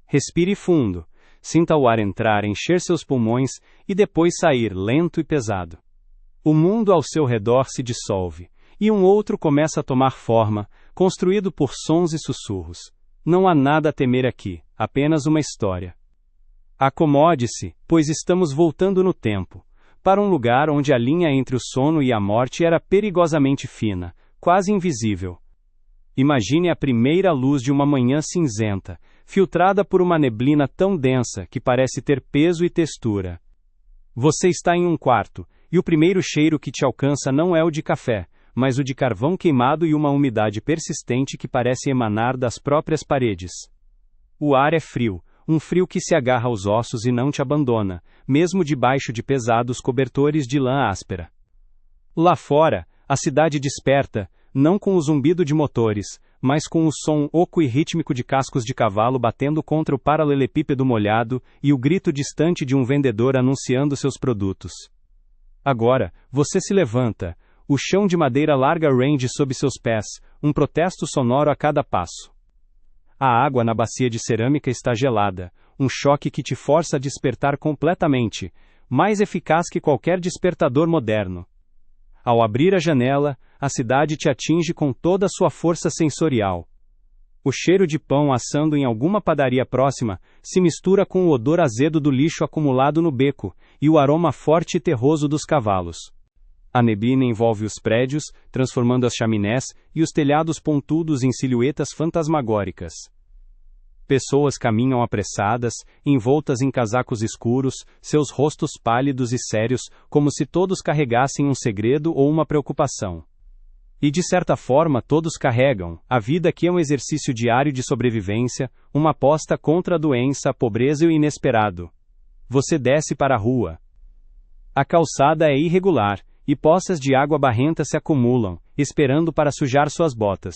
Respire fundo. Sinta o ar entrar, encher seus pulmões e depois sair lento e pesado. O mundo ao seu redor se dissolve, e um outro começa a tomar forma, construído por sons e sussurros. Não há nada a temer aqui, apenas uma história. Acomode-se, pois estamos voltando no tempo, para um lugar onde a linha entre o sono e a morte era perigosamente fina, quase invisível. Imagine a primeira luz de uma manhã cinzenta, filtrada por uma neblina tão densa que parece ter peso e textura. Você está em um quarto, e o primeiro cheiro que te alcança não é o de café, mas o de carvão queimado e uma umidade persistente que parece emanar das próprias paredes. O ar é frio, um frio que se agarra aos ossos e não te abandona, mesmo debaixo de pesados cobertores de lã áspera. Lá fora, a cidade desperta, não com o zumbido de motores, mas com o som oco e rítmico de cascos de cavalo batendo contra o paralelepípedo molhado e o grito distante de um vendedor anunciando seus produtos. Agora, você se levanta, o chão de madeira larga range sob seus pés, um protesto sonoro a cada passo. A água na bacia de cerâmica está gelada, um choque que te força a despertar completamente, mais eficaz que qualquer despertador moderno. Ao abrir a janela, a cidade te atinge com toda a sua força sensorial. O cheiro de pão assando em alguma padaria próxima se mistura com o odor azedo do lixo acumulado no beco e o aroma forte e terroso dos cavalos. A neblina envolve os prédios, transformando as chaminés e os telhados pontudos em silhuetas fantasmagóricas. Pessoas caminham apressadas, envoltas em casacos escuros, seus rostos pálidos e sérios, como se todos carregassem um segredo ou uma preocupação. E de certa forma todos carregam. A vida aqui é um exercício diário de sobrevivência, uma aposta contra a doença, a pobreza e o inesperado. Você desce para a rua. A calçada é irregular, e poças de água barrenta se acumulam, esperando para sujar suas botas.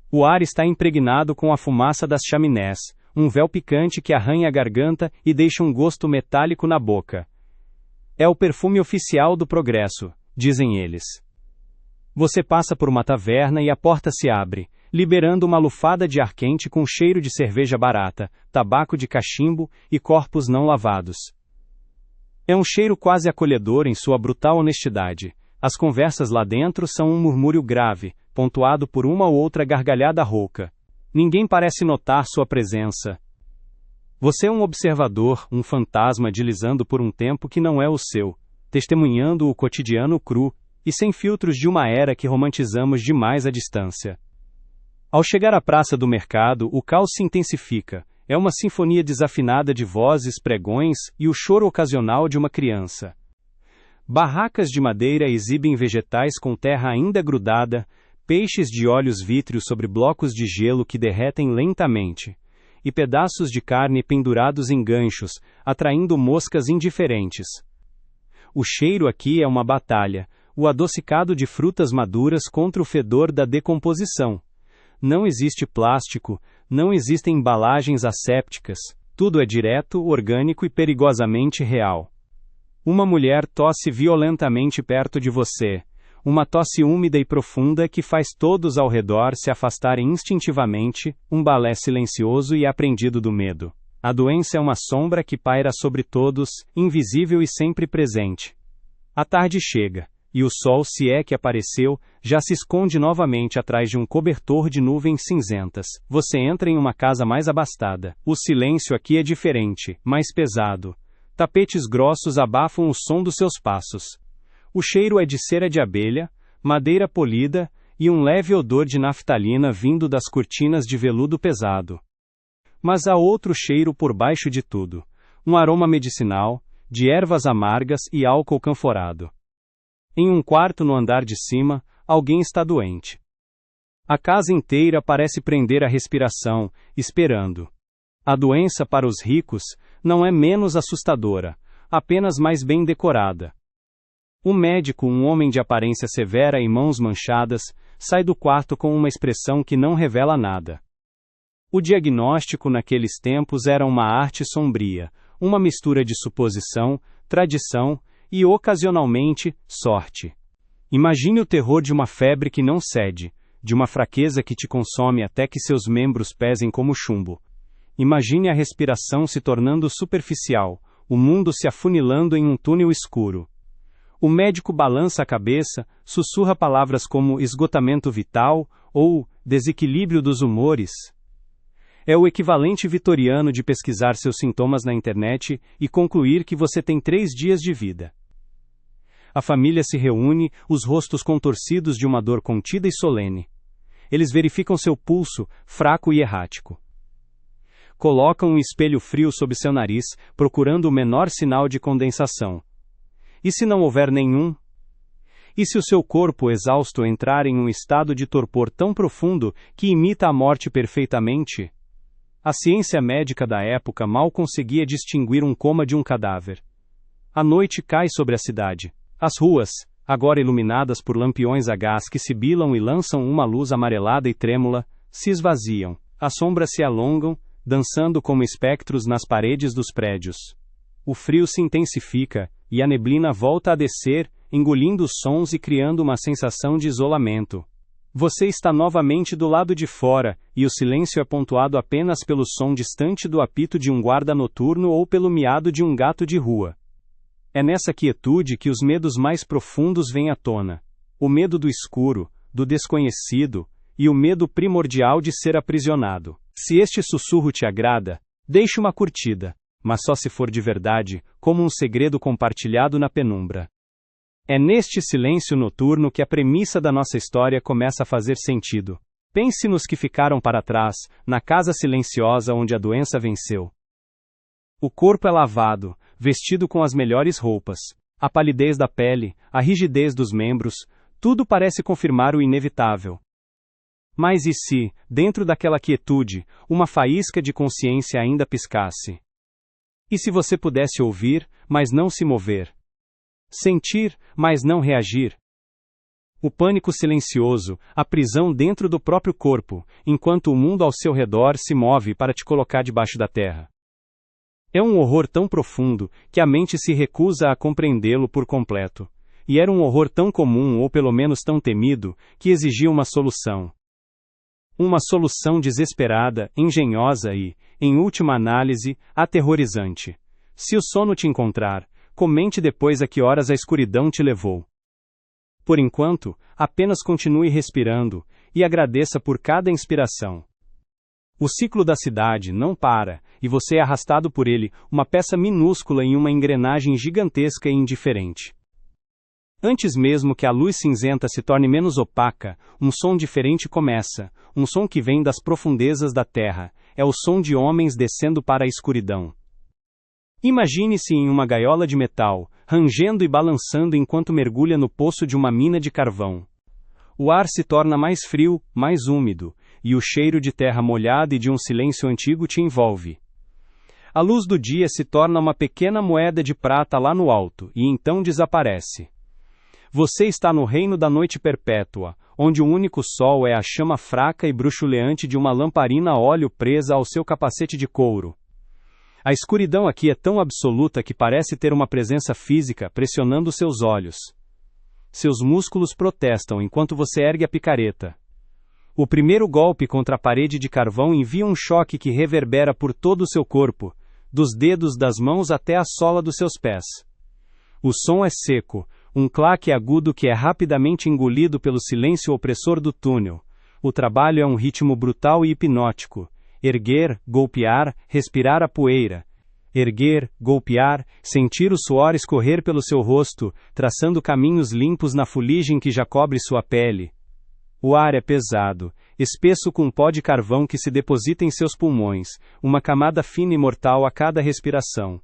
O ar está impregnado com a fumaça das chaminés, um véu picante que arranha a garganta e deixa um gosto metálico na boca. É o perfume oficial do progresso, dizem eles. Você passa por uma taverna e a porta se abre, liberando uma lufada de ar quente com cheiro de cerveja barata, tabaco de cachimbo e corpos não lavados. É um cheiro quase acolhedor em sua brutal honestidade. As conversas lá dentro são um murmúrio grave, pontuado por uma ou outra gargalhada rouca. Ninguém parece notar sua presença. Você é um observador, um fantasma deslizando por um tempo que não é o seu, testemunhando o cotidiano cru e sem filtros de uma era que romantizamos demais à distância. Ao chegar à praça do mercado, o caos se intensifica. É uma sinfonia desafinada de vozes, pregões e o choro ocasional de uma criança. Barracas de madeira exibem vegetais com terra ainda grudada, peixes de olhos vítreos sobre blocos de gelo que derretem lentamente, e pedaços de carne pendurados em ganchos, atraindo moscas indiferentes. O cheiro aqui é uma batalha, o adocicado de frutas maduras contra o fedor da decomposição. Não existe plástico, não existem embalagens assépticas, tudo é direto, orgânico e perigosamente real. Uma mulher tosse violentamente perto de você, uma tosse úmida e profunda que faz todos ao redor se afastarem instintivamente, um balé silencioso e aprendido do medo. A doença é uma sombra que paira sobre todos, invisível e sempre presente. A tarde chega. E o sol, se é que apareceu, já se esconde novamente atrás de um cobertor de nuvens cinzentas. Você entra em uma casa mais abastada. O silêncio aqui é diferente, mais pesado. Tapetes grossos abafam o som dos seus passos. O cheiro é de cera de abelha, madeira polida e um leve odor de naftalina vindo das cortinas de veludo pesado. Mas há outro cheiro por baixo de tudo. Um aroma medicinal, de ervas amargas e álcool canforado. Em um quarto no andar de cima, alguém está doente. A casa inteira parece prender a respiração, esperando. A doença para os ricos não é menos assustadora, apenas mais bem decorada. O médico, um homem de aparência severa e mãos manchadas, sai do quarto com uma expressão que não revela nada. O diagnóstico naqueles tempos era uma arte sombria, uma mistura de suposição, tradição e, ocasionalmente, sorte. Imagine o terror de uma febre que não cede, de uma fraqueza que te consome até que seus membros pesem como chumbo. Imagine a respiração se tornando superficial, o mundo se afunilando em um túnel escuro. O médico balança a cabeça, sussurra palavras como esgotamento vital ou desequilíbrio dos humores. É o equivalente vitoriano de pesquisar seus sintomas na internet e concluir que você tem 3 dias de vida. A família se reúne, os rostos contorcidos de uma dor contida e solene. Eles verificam seu pulso, fraco e errático. Colocam um espelho frio sob seu nariz, procurando o menor sinal de condensação. E se não houver nenhum? E se o seu corpo exausto entrar em um estado de torpor tão profundo que imita a morte perfeitamente? A ciência médica da época mal conseguia distinguir um coma de um cadáver. A noite cai sobre a cidade. As ruas, agora iluminadas por lampiões a gás que sibilam e lançam uma luz amarelada e trêmula, se esvaziam. As sombras se alongam, dançando como espectros nas paredes dos prédios. O frio se intensifica, e a neblina volta a descer, engolindo os sons e criando uma sensação de isolamento. Você está novamente do lado de fora, e o silêncio é pontuado apenas pelo som distante do apito de um guarda noturno ou pelo miado de um gato de rua. É nessa quietude que os medos mais profundos vêm à tona. O medo do escuro, do desconhecido, e o medo primordial de ser aprisionado. Se este sussurro te agrada, deixe uma curtida, mas só se for de verdade, como um segredo compartilhado na penumbra. É neste silêncio noturno que a premissa da nossa história começa a fazer sentido. Pense nos que ficaram para trás, na casa silenciosa onde a doença venceu. O corpo é lavado, vestido com as melhores roupas. A palidez da pele, a rigidez dos membros, tudo parece confirmar o inevitável. Mas e se, dentro daquela quietude, uma faísca de consciência ainda piscasse? E se você pudesse ouvir, mas não se mover? Sentir, mas não reagir? O pânico silencioso, a prisão dentro do próprio corpo, enquanto o mundo ao seu redor se move para te colocar debaixo da terra. É um horror tão profundo, que a mente se recusa a compreendê-lo por completo. E era um horror tão comum ou pelo menos tão temido, que exigia uma solução. Uma solução desesperada, engenhosa e, em última análise, aterrorizante. Se o sono te encontrar, comente depois a que horas a escuridão te levou. Por enquanto, apenas continue respirando, e agradeça por cada inspiração. O ciclo da cidade não para, e você é arrastado por ele, uma peça minúscula em uma engrenagem gigantesca e indiferente. Antes mesmo que a luz cinzenta se torne menos opaca, um som diferente começa, um som que vem das profundezas da terra, é o som de homens descendo para a escuridão. Imagine-se em uma gaiola de metal, rangendo e balançando enquanto mergulha no poço de uma mina de carvão. O ar se torna mais frio, mais úmido, e o cheiro de terra molhada e de um silêncio antigo te envolve. A luz do dia se torna uma pequena moeda de prata lá no alto, e então desaparece. Você está no reino da noite perpétua, onde o único sol é a chama fraca e bruxuleante de uma lamparina a óleo presa ao seu capacete de couro. A escuridão aqui é tão absoluta que parece ter uma presença física pressionando seus olhos. Seus músculos protestam enquanto você ergue a picareta. O primeiro golpe contra a parede de carvão envia um choque que reverbera por todo o seu corpo, dos dedos das mãos até a sola dos seus pés. O som é seco, um claque agudo que é rapidamente engolido pelo silêncio opressor do túnel. O trabalho é um ritmo brutal e hipnótico. Erguer, golpear, respirar a poeira. Erguer, golpear, sentir o suor escorrer pelo seu rosto, traçando caminhos limpos na fuligem que já cobre sua pele. O ar é pesado, espesso com pó de carvão que se deposita em seus pulmões, uma camada fina e mortal a cada respiração.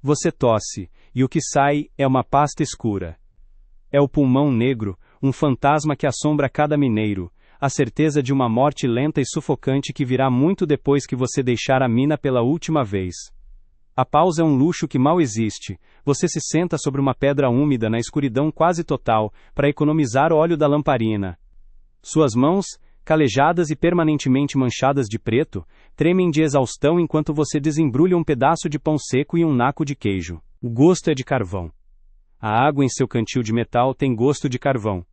Você tosse, e o que sai é uma pasta escura. É o pulmão negro, um fantasma que assombra cada mineiro, a certeza de uma morte lenta e sufocante que virá muito depois que você deixar a mina pela última vez. A pausa é um luxo que mal existe. Você se senta sobre uma pedra úmida na escuridão quase total, para economizar o óleo da lamparina. Suas mãos, calejadas e permanentemente manchadas de preto, tremem de exaustão enquanto você desembrulha um pedaço de pão seco e um naco de queijo. O gosto é de carvão. A água em seu cantil de metal tem gosto de carvão.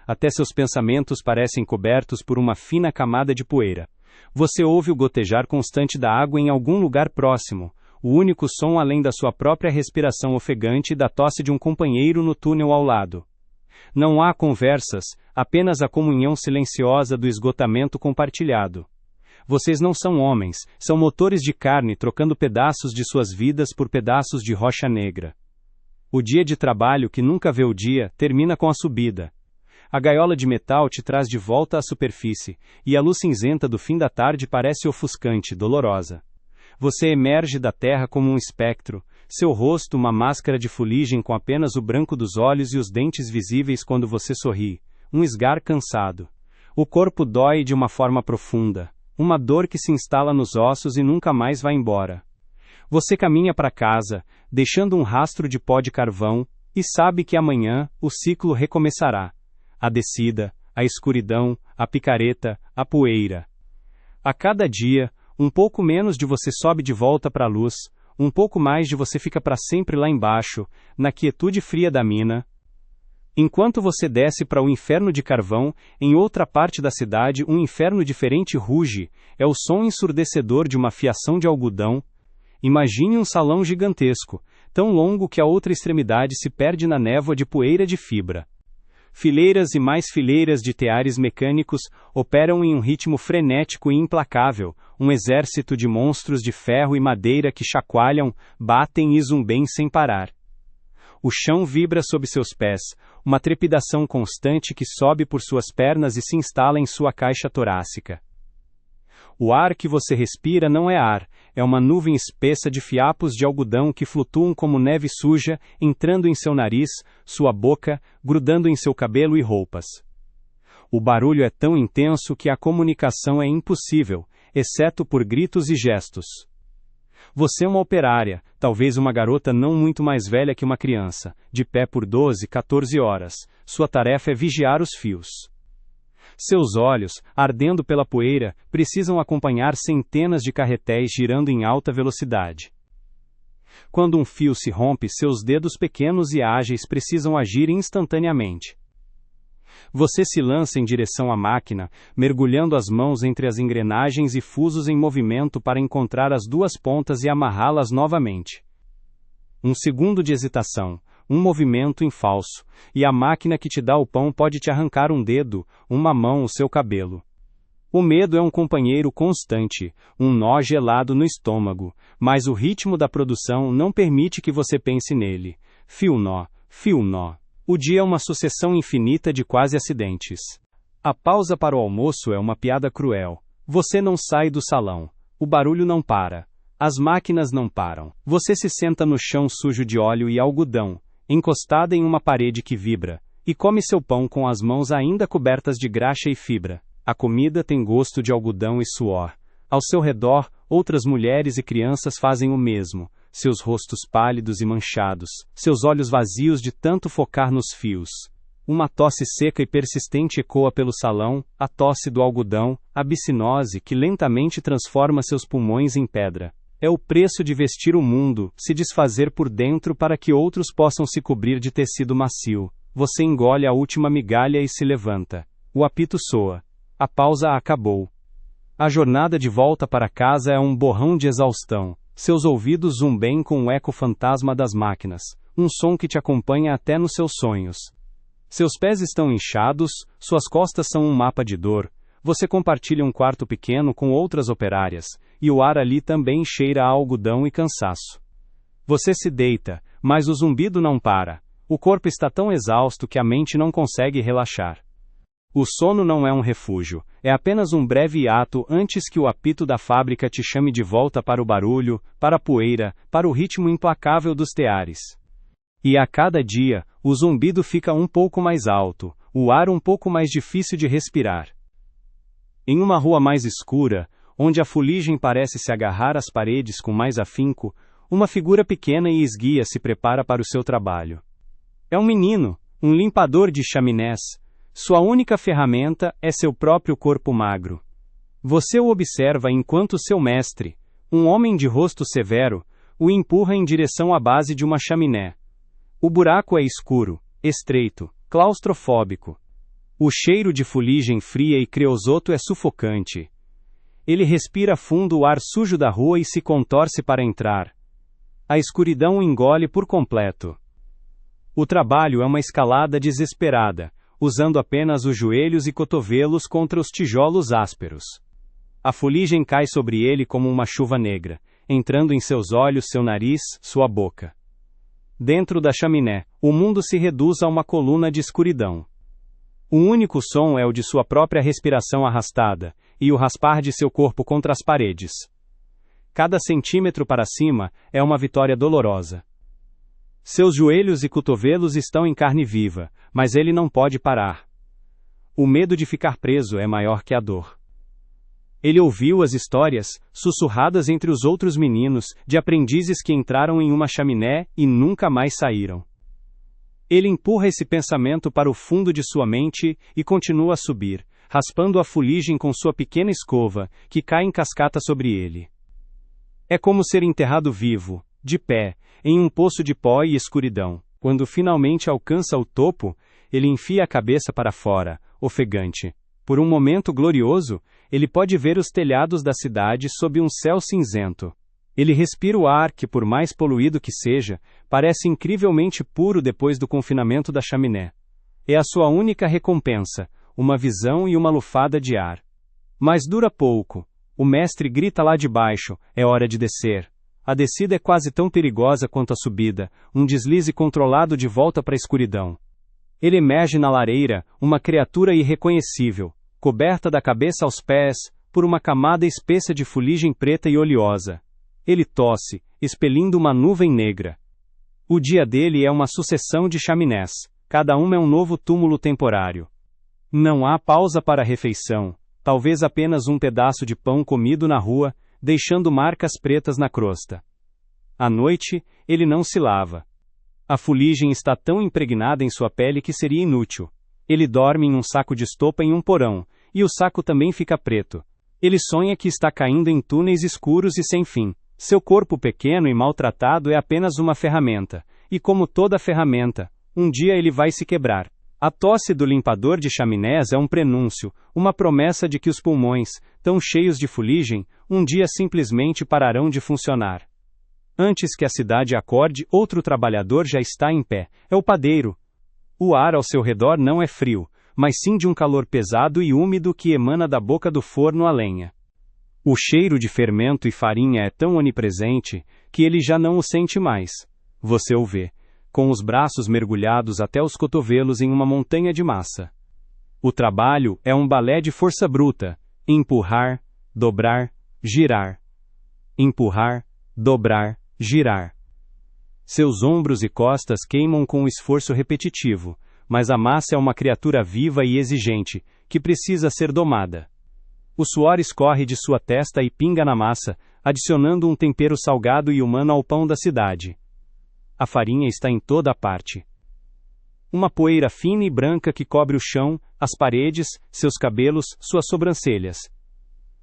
Até seus pensamentos parecem cobertos por uma fina camada de poeira. Você ouve o gotejar constante da água em algum lugar próximo, o único som além da sua própria respiração ofegante e da tosse de um companheiro no túnel ao lado. Não há conversas, apenas a comunhão silenciosa do esgotamento compartilhado. Vocês não são homens, são motores de carne trocando pedaços de suas vidas por pedaços de rocha negra. O dia de trabalho que nunca vê o dia termina com a subida. A gaiola de metal te traz de volta à superfície, e a luz cinzenta do fim da tarde parece ofuscante, dolorosa. Você emerge da terra como um espectro, seu rosto uma máscara de fuligem com apenas o branco dos olhos e os dentes visíveis quando você sorri, um esgar cansado. O corpo dói de uma forma profunda, uma dor que se instala nos ossos e nunca mais vai embora. Você caminha para casa, deixando um rastro de pó de carvão, e sabe que amanhã o ciclo recomeçará. A descida, a escuridão, a picareta, a poeira. A cada dia, um pouco menos de você sobe de volta para a luz, um pouco mais de você fica para sempre lá embaixo, na quietude fria da mina. Enquanto você desce para o inferno de carvão, em outra parte da cidade um inferno diferente ruge, é o som ensurdecedor de uma fiação de algodão. Imagine um salão gigantesco, tão longo que a outra extremidade se perde na névoa de poeira de fibra. Fileiras e mais fileiras de teares mecânicos operam em um ritmo frenético e implacável, um exército de monstros de ferro e madeira que chacoalham, batem e zumbem sem parar. O chão vibra sob seus pés, uma trepidação constante que sobe por suas pernas e se instala em sua caixa torácica. O ar que você respira não é ar, é uma nuvem espessa de fiapos de algodão que flutuam como neve suja, entrando em seu nariz, sua boca, grudando em seu cabelo e roupas. O barulho é tão intenso que a comunicação é impossível, exceto por gritos e gestos. Você é uma operária, talvez uma garota não muito mais velha que uma criança, de pé por 12, 14 horas. Sua tarefa é vigiar os fios. Seus olhos, ardendo pela poeira, precisam acompanhar centenas de carretéis girando em alta velocidade. Quando um fio se rompe, seus dedos pequenos e ágeis precisam agir instantaneamente. Você se lança em direção à máquina, mergulhando as mãos entre as engrenagens e fusos em movimento para encontrar as duas pontas e amarrá-las novamente. Um segundo de hesitação, um movimento em falso, e a máquina que te dá o pão pode te arrancar um dedo, uma mão ou seu cabelo. O medo é um companheiro constante, um nó gelado no estômago, mas o ritmo da produção não permite que você pense nele. Fio-nó, fio-nó. O dia é uma sucessão infinita de quase acidentes. A pausa para o almoço é uma piada cruel. Você não sai do salão. O barulho não para. As máquinas não param. Você se senta no chão sujo de óleo e algodão, encostada em uma parede que vibra, e come seu pão com as mãos ainda cobertas de graxa e fibra. A comida tem gosto de algodão e suor. Ao seu redor, outras mulheres e crianças fazem o mesmo, seus rostos pálidos e manchados, seus olhos vazios de tanto focar nos fios. Uma tosse seca e persistente ecoa pelo salão, a tosse do algodão, a bicinose que lentamente transforma seus pulmões em pedra. É o preço de vestir o mundo, se desfazer por dentro para que outros possam se cobrir de tecido macio. Você engole a última migalha e se levanta. O apito soa. A pausa acabou. A jornada de volta para casa é um borrão de exaustão. Seus ouvidos zumbem com o eco fantasma das máquinas, um som que te acompanha até nos seus sonhos. Seus pés estão inchados, suas costas são um mapa de dor. Você compartilha um quarto pequeno com outras operárias, e o ar ali também cheira a algodão e cansaço. Você se deita, mas o zumbido não para. O corpo está tão exausto que a mente não consegue relaxar. O sono não é um refúgio, é apenas um breve hiato antes que o apito da fábrica te chame de volta para o barulho, para a poeira, para o ritmo implacável dos teares. E a cada dia, o zumbido fica um pouco mais alto, o ar um pouco mais difícil de respirar. Em uma rua mais escura, onde a fuligem parece se agarrar às paredes com mais afinco, uma figura pequena e esguia se prepara para o seu trabalho. É um menino, um limpador de chaminés. Sua única ferramenta é seu próprio corpo magro. Você o observa enquanto seu mestre, um homem de rosto severo, o empurra em direção à base de uma chaminé. O buraco é escuro, estreito, claustrofóbico. O cheiro de fuligem fria e creosoto é sufocante. Ele respira fundo o ar sujo da rua e se contorce para entrar. A escuridão o engole por completo. O trabalho é uma escalada desesperada, usando apenas os joelhos e cotovelos contra os tijolos ásperos. A fuligem cai sobre ele como uma chuva negra, entrando em seus olhos, seu nariz, sua boca. Dentro da chaminé, o mundo se reduz a uma coluna de escuridão. O único som é o de sua própria respiração arrastada, e o raspar de seu corpo contra as paredes. Cada centímetro para cima é uma vitória dolorosa. Seus joelhos e cotovelos estão em carne viva, mas ele não pode parar. O medo de ficar preso é maior que a dor. Ele ouviu as histórias, sussurradas entre os outros meninos, de aprendizes que entraram em uma chaminé e nunca mais saíram. Ele empurra esse pensamento para o fundo de sua mente e continua a subir, raspando a fuligem com sua pequena escova, que cai em cascata sobre ele. É como ser enterrado vivo, de pé, em um poço de pó e escuridão. Quando finalmente alcança o topo, ele enfia a cabeça para fora, ofegante. Por um momento glorioso, ele pode ver os telhados da cidade sob um céu cinzento. Ele respira o ar que, por mais poluído que seja, parece incrivelmente puro depois do confinamento da chaminé. É a sua única recompensa, uma visão e uma lufada de ar. Mas dura pouco. O mestre grita lá de baixo, é hora de descer. A descida é quase tão perigosa quanto a subida, um deslize controlado de volta para a escuridão. Ele emerge na lareira, uma criatura irreconhecível, coberta da cabeça aos pés, por uma camada espessa de fuligem preta e oleosa. Ele tosse, expelindo uma nuvem negra. O dia dele é uma sucessão de chaminés, cada uma é um novo túmulo temporário. Não há pausa para a refeição, talvez apenas um pedaço de pão comido na rua, deixando marcas pretas na crosta. À noite, ele não se lava. A fuligem está tão impregnada em sua pele que seria inútil. Ele dorme em um saco de estopa em um porão, e o saco também fica preto. Ele sonha que está caindo em túneis escuros e sem fim. Seu corpo pequeno e maltratado é apenas uma ferramenta, e como toda ferramenta, um dia ele vai se quebrar. A tosse do limpador de chaminés é um prenúncio, uma promessa de que os pulmões, tão cheios de fuligem, um dia simplesmente pararão de funcionar. Antes que a cidade acorde, outro trabalhador já está em pé, é o padeiro. O ar ao seu redor não é frio, mas sim de um calor pesado e úmido que emana da boca do forno a lenha. O cheiro de fermento e farinha é tão onipresente, que ele já não o sente mais. Você o vê, com os braços mergulhados até os cotovelos em uma montanha de massa. O trabalho é um balé de força bruta, empurrar, dobrar, girar. Empurrar, dobrar, girar. Seus ombros e costas queimam com o esforço repetitivo, mas a massa é uma criatura viva e exigente, que precisa ser domada. O suor escorre de sua testa e pinga na massa, adicionando um tempero salgado e humano ao pão da cidade. A farinha está em toda a parte. Uma poeira fina e branca que cobre o chão, as paredes, seus cabelos, suas sobrancelhas.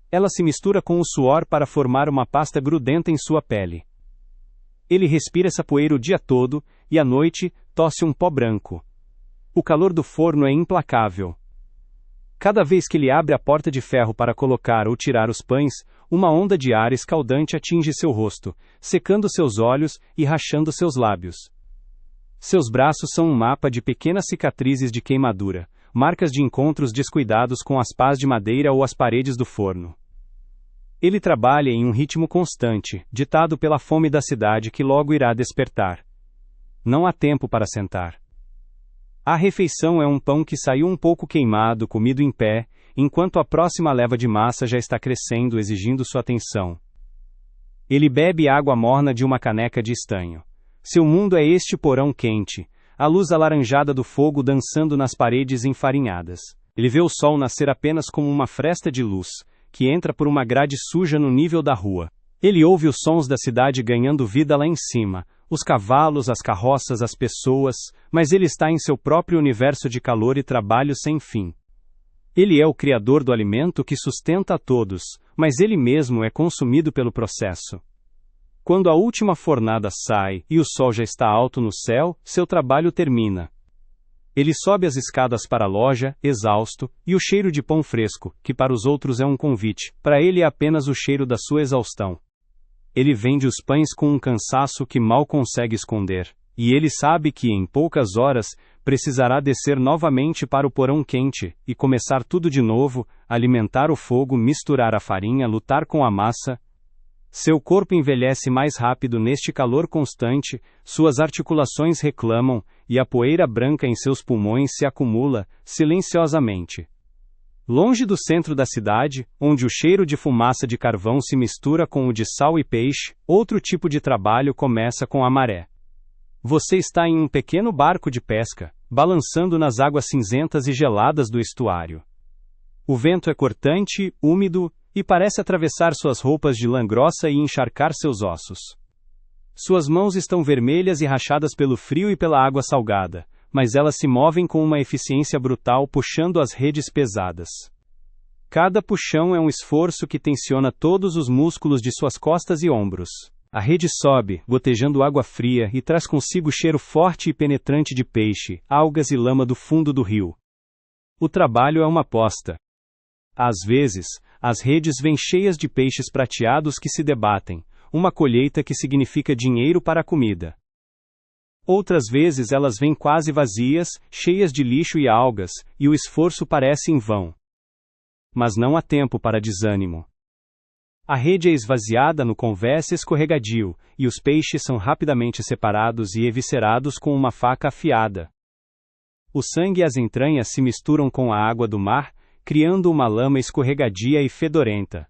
Ela se mistura com o suor para formar uma pasta grudenta em sua pele. Ele respira essa poeira o dia todo, e à noite, tosse um pó branco. O calor do forno é implacável. Cada vez que ele abre a porta de ferro para colocar ou tirar os pães, uma onda de ar escaldante atinge seu rosto, secando seus olhos e rachando seus lábios. Seus braços são um mapa de pequenas cicatrizes de queimadura, marcas de encontros descuidados com as pás de madeira ou as paredes do forno. Ele trabalha em um ritmo constante, ditado pela fome da cidade que logo irá despertar. Não há tempo para sentar. A refeição é um pão que saiu um pouco queimado, comido em pé, enquanto a próxima leva de massa já está crescendo, exigindo sua atenção. Ele bebe água morna de uma caneca de estanho. Seu mundo é este porão quente, a luz alaranjada do fogo dançando nas paredes enfarinhadas. Ele vê o sol nascer apenas como uma fresta de luz, que entra por uma grade suja no nível da rua. Ele ouve os sons da cidade ganhando vida lá em cima, os cavalos, as carroças, as pessoas, mas ele está em seu próprio universo de calor e trabalho sem fim. Ele é o criador do alimento que sustenta a todos, mas ele mesmo é consumido pelo processo. Quando a última fornada sai e o sol já está alto no céu, seu trabalho termina. Ele sobe as escadas para a loja, exausto, e o cheiro de pão fresco, que para os outros é um convite, para ele é apenas o cheiro da sua exaustão. Ele vende os pães com um cansaço que mal consegue esconder, e ele sabe que em poucas horas precisará descer novamente para o porão quente, e começar tudo de novo, alimentar o fogo, misturar a farinha, lutar com a massa. Seu corpo envelhece mais rápido neste calor constante, suas articulações reclamam, e a poeira branca em seus pulmões se acumula, silenciosamente. Longe do centro da cidade, onde o cheiro de fumaça de carvão se mistura com o de sal e peixe, outro tipo de trabalho começa com a maré. Você está em um pequeno barco de pesca, balançando nas águas cinzentas e geladas do estuário. O vento é cortante, úmido, e parece atravessar suas roupas de lã grossa e encharcar seus ossos. Suas mãos estão vermelhas e rachadas pelo frio e pela água salgada, mas elas se movem com uma eficiência brutal puxando as redes pesadas. Cada puxão é um esforço que tensiona todos os músculos de suas costas e ombros. A rede sobe, gotejando água fria, e traz consigo cheiro forte e penetrante de peixe, algas e lama do fundo do rio. O trabalho é uma aposta. Às vezes, as redes vêm cheias de peixes prateados que se debatem, uma colheita que significa dinheiro para a comida. Outras vezes elas vêm quase vazias, cheias de lixo e algas, e o esforço parece em vão. Mas não há tempo para desânimo. A rede é esvaziada no convés escorregadio, e os peixes são rapidamente separados e eviscerados com uma faca afiada. O sangue e as entranhas se misturam com a água do mar, criando uma lama escorregadia e fedorenta.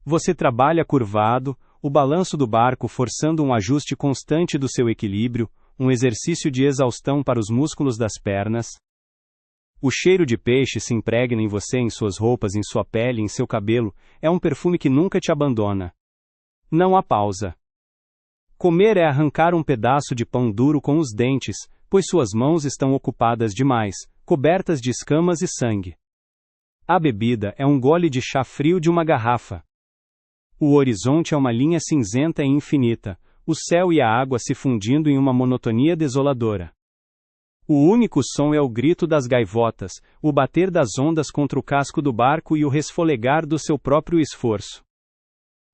Você trabalha curvado, o balanço do barco forçando um ajuste constante do seu equilíbrio, um exercício de exaustão para os músculos das pernas. O cheiro de peixe se impregna em você, em suas roupas, em sua pele, em seu cabelo, é um perfume que nunca te abandona. Não há pausa. Comer é arrancar um pedaço de pão duro com os dentes, pois suas mãos estão ocupadas demais, cobertas de escamas e sangue. A bebida é um gole de chá frio de uma garrafa. O horizonte é uma linha cinzenta e infinita, o céu e a água se fundindo em uma monotonia desoladora. O único som é o grito das gaivotas, o bater das ondas contra o casco do barco e o resfolegar do seu próprio esforço.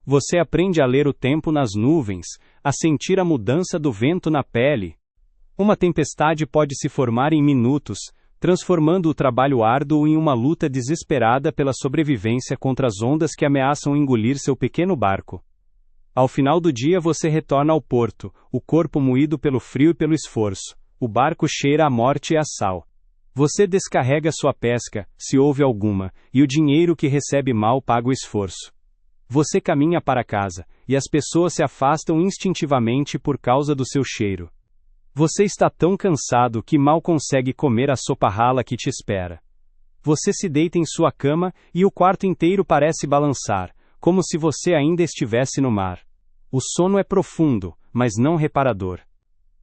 Você aprende a ler o tempo nas nuvens, a sentir a mudança do vento na pele. Uma tempestade pode se formar em minutos, transformando o trabalho árduo em uma luta desesperada pela sobrevivência contra as ondas que ameaçam engolir seu pequeno barco. Ao final do dia você retorna ao porto, o corpo moído pelo frio e pelo esforço. O barco cheira a morte e a sal. Você descarrega sua pesca, se houve alguma, e o dinheiro que recebe mal paga o esforço. Você caminha para casa, e as pessoas se afastam instintivamente por causa do seu cheiro. Você está tão cansado que mal consegue comer a sopa rala que te espera. Você se deita em sua cama, e o quarto inteiro parece balançar, como se você ainda estivesse no mar. O sono é profundo, mas não reparador.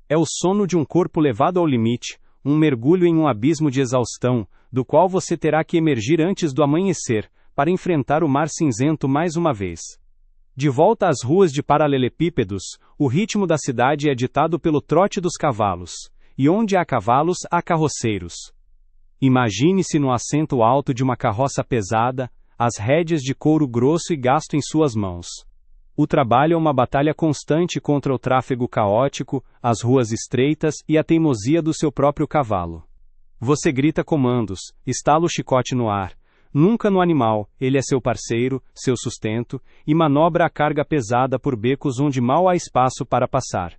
É o sono de um corpo levado ao limite, um mergulho em um abismo de exaustão, do qual você terá que emergir antes do amanhecer, para enfrentar o mar cinzento mais uma vez. De volta às ruas de paralelepípedos, o ritmo da cidade é ditado pelo trote dos cavalos, e onde há cavalos, há carroceiros. Imagine-se no assento alto de uma carroça pesada, as rédeas de couro grosso e gasto em suas mãos. O trabalho é uma batalha constante contra o tráfego caótico, as ruas estreitas e a teimosia do seu próprio cavalo. Você grita comandos, estala o chicote no ar. Nunca no animal, ele é seu parceiro, seu sustento, e manobra a carga pesada por becos onde mal há espaço para passar.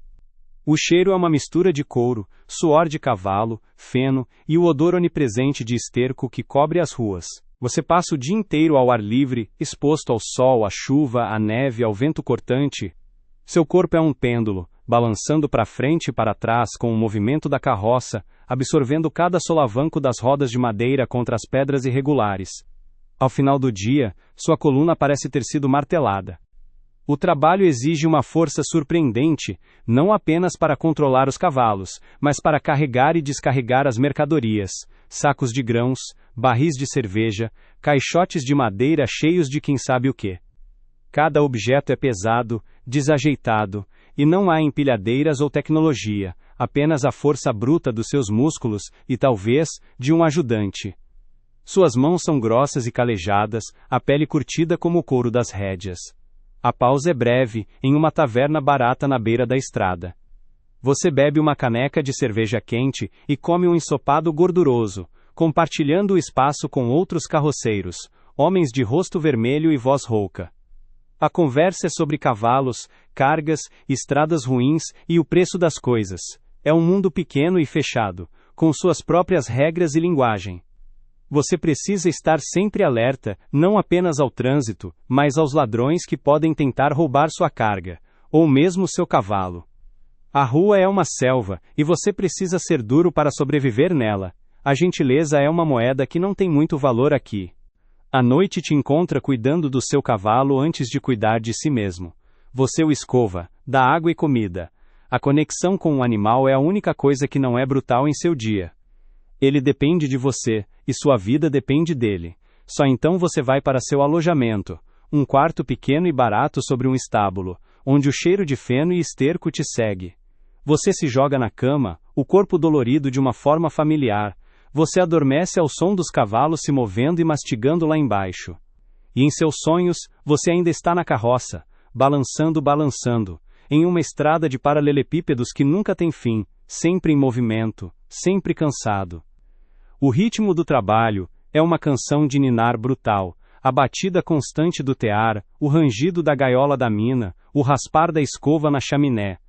O cheiro é uma mistura de couro, suor de cavalo, feno, e o odor onipresente de esterco que cobre as ruas. Você passa o dia inteiro ao ar livre, exposto ao sol, à chuva, à neve, ao vento cortante. Seu corpo é um pêndulo, balançando para frente e para trás com o movimento da carroça, absorvendo cada solavanco das rodas de madeira contra as pedras irregulares. Ao final do dia, sua coluna parece ter sido martelada. O trabalho exige uma força surpreendente, não apenas para controlar os cavalos, mas para carregar e descarregar as mercadorias, sacos de grãos, barris de cerveja, caixotes de madeira cheios de quem sabe o quê. Cada objeto é pesado, desajeitado, e não há empilhadeiras ou tecnologia, apenas a força bruta dos seus músculos e talvez de um ajudante. Suas mãos são grossas e calejadas, a pele curtida como o couro das rédeas. A pausa é breve, em uma taverna barata na beira da estrada. Você bebe uma caneca de cerveja quente e come um ensopado gorduroso, compartilhando o espaço com outros carroceiros, homens de rosto vermelho e voz rouca. A conversa é sobre cavalos, cargas, estradas ruins e o preço das coisas. É um mundo pequeno e fechado, com suas próprias regras e linguagem. Você precisa estar sempre alerta, não apenas ao trânsito, mas aos ladrões que podem tentar roubar sua carga, ou mesmo seu cavalo. A rua é uma selva, e você precisa ser duro para sobreviver nela. A gentileza é uma moeda que não tem muito valor aqui. A noite te encontra cuidando do seu cavalo antes de cuidar de si mesmo. Você o escova, dá água e comida. A conexão com o animal é a única coisa que não é brutal em seu dia. Ele depende de você, e sua vida depende dele. Só então você vai para seu alojamento, um quarto pequeno e barato sobre um estábulo, onde o cheiro de feno e esterco te segue. Você se joga na cama, o corpo dolorido de uma forma familiar. Você adormece ao som dos cavalos se movendo e mastigando lá embaixo. E em seus sonhos, você ainda está na carroça, balançando, em uma estrada de paralelepípedos que nunca tem fim, sempre em movimento, sempre cansado. O ritmo do trabalho é uma canção de ninar brutal, a batida constante do tear, o rangido da gaiola da mina, o raspar da escova na chaminé.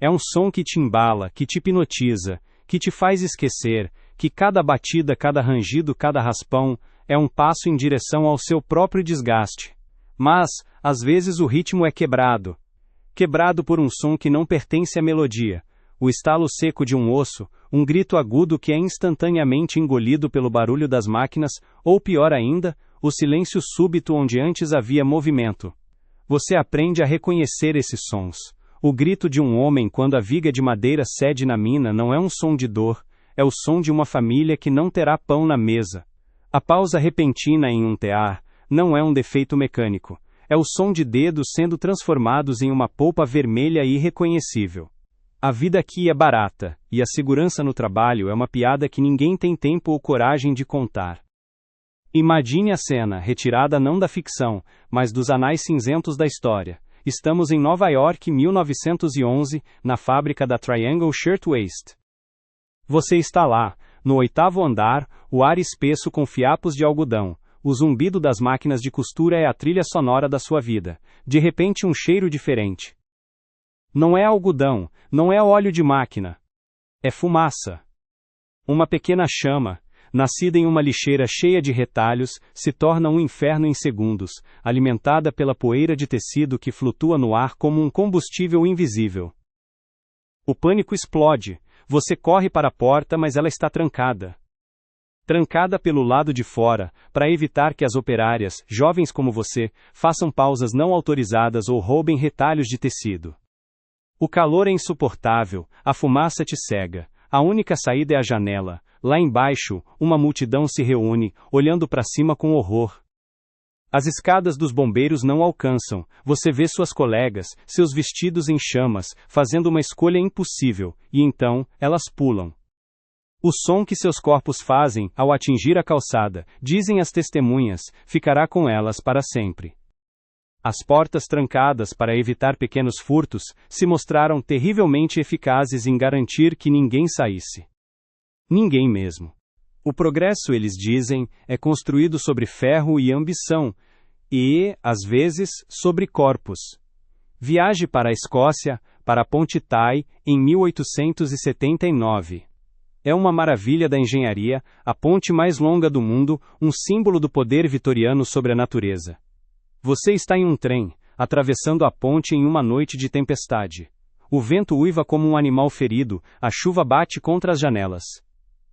É um som que te embala, que te hipnotiza, que te faz esquecer que cada batida, cada rangido, cada raspão é um passo em direção ao seu próprio desgaste. Mas, às vezes o ritmo é quebrado. Quebrado por um som que não pertence à melodia. O estalo seco de um osso, um grito agudo que é instantaneamente engolido pelo barulho das máquinas, ou pior ainda, o silêncio súbito onde antes havia movimento. Você aprende a reconhecer esses sons. O grito de um homem quando a viga de madeira cede na mina não é um som de dor, é o som de uma família que não terá pão na mesa. A pausa repentina em um tear não é um defeito mecânico, é o som de dedos sendo transformados em uma polpa vermelha irreconhecível. A vida aqui é barata, e a segurança no trabalho é uma piada que ninguém tem tempo ou coragem de contar. Imagine a cena, retirada não da ficção, mas dos anais cinzentos da história. Estamos em Nova York, 1911, na fábrica da Triangle Shirtwaist. Você está lá, no 8º andar, o ar espesso com fiapos de algodão. O zumbido das máquinas de costura é a trilha sonora da sua vida. De repente um cheiro diferente. Não é algodão, não é óleo de máquina. É fumaça. Uma pequena chama, nascida em uma lixeira cheia de retalhos, se torna um inferno em segundos, alimentada pela poeira de tecido que flutua no ar como um combustível invisível. O pânico explode. Você corre para a porta, mas ela está trancada. Trancada pelo lado de fora, para evitar que as operárias, jovens como você, façam pausas não autorizadas ou roubem retalhos de tecido. O calor é insuportável, a fumaça te cega. A única saída é a janela. Lá embaixo, uma multidão se reúne, olhando para cima com horror. As escadas dos bombeiros não alcançam. Você vê suas colegas, seus vestidos em chamas, fazendo uma escolha impossível, e então, elas pulam. O som que seus corpos fazem, ao atingir a calçada, dizem as testemunhas, ficará com elas para sempre. As portas trancadas para evitar pequenos furtos, se mostraram terrivelmente eficazes em garantir que ninguém saísse. Ninguém mesmo. O progresso, eles dizem, é construído sobre ferro e ambição, e, às vezes, sobre corpos. Viaje para a Escócia, para a Ponte Tai, em 1879. É uma maravilha da engenharia, a ponte mais longa do mundo, um símbolo do poder vitoriano sobre a natureza. Você está em um trem, atravessando a ponte em uma noite de tempestade. O vento uiva como um animal ferido, a chuva bate contra as janelas.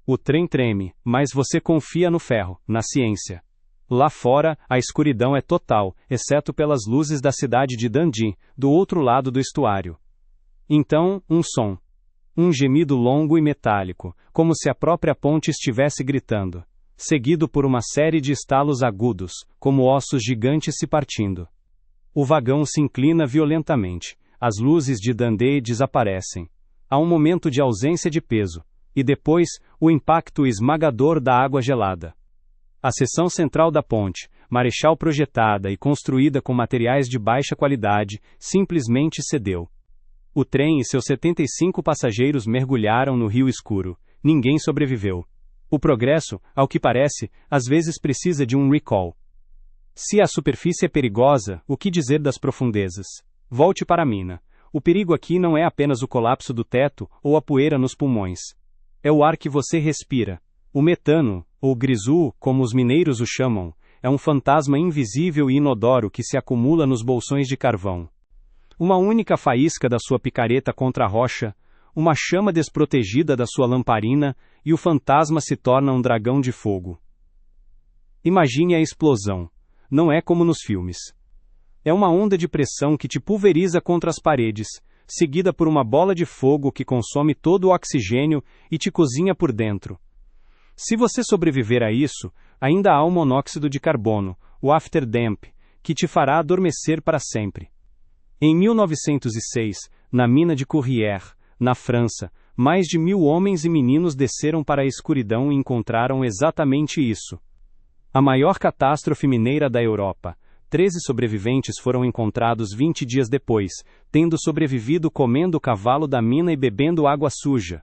O trem treme, mas você confia no ferro, na ciência. Lá fora, a escuridão é total, exceto pelas luzes da cidade de Dundee, do outro lado do estuário. Então, um som. Um gemido longo e metálico, como se a própria ponte estivesse gritando. Seguido por uma série de estalos agudos, como ossos gigantes se partindo. O vagão se inclina violentamente. As luzes de Dundee desaparecem. há um momento de ausência de peso, e depois, o impacto esmagador da água gelada. A seção central da ponte, Marechal projetada e construída com materiais de baixa qualidade, simplesmente cedeu. O trem e seus 75 passageiros mergulharam no rio escuro. Ninguém sobreviveu. O progresso, ao que parece, às vezes precisa de um recall. Se a superfície é perigosa, o que dizer das profundezas? Volte para a mina. O perigo aqui não é apenas o colapso do teto ou a poeira nos pulmões. É o ar que você respira. O metano, ou grisu, como os mineiros o chamam, é um fantasma invisível e inodoro que se acumula nos bolsões de carvão. Uma única faísca da sua picareta contra a rocha, uma chama desprotegida da sua lamparina, e o fantasma se torna um dragão de fogo. Imagine a explosão. Não é como nos filmes. É uma onda de pressão que te pulveriza contra as paredes, seguida por uma bola de fogo que consome todo o oxigênio e te cozinha por dentro. Se você sobreviver a isso, ainda há o monóxido de carbono, o afterdamp, que te fará adormecer para sempre. Em 1906, na mina de Courrières, na França, mais de 1.000 homens e meninos desceram para a escuridão e encontraram exatamente isso. A maior catástrofe mineira da Europa. 13 sobreviventes foram encontrados 20 dias depois, tendo sobrevivido comendo o cavalo da mina e bebendo água suja.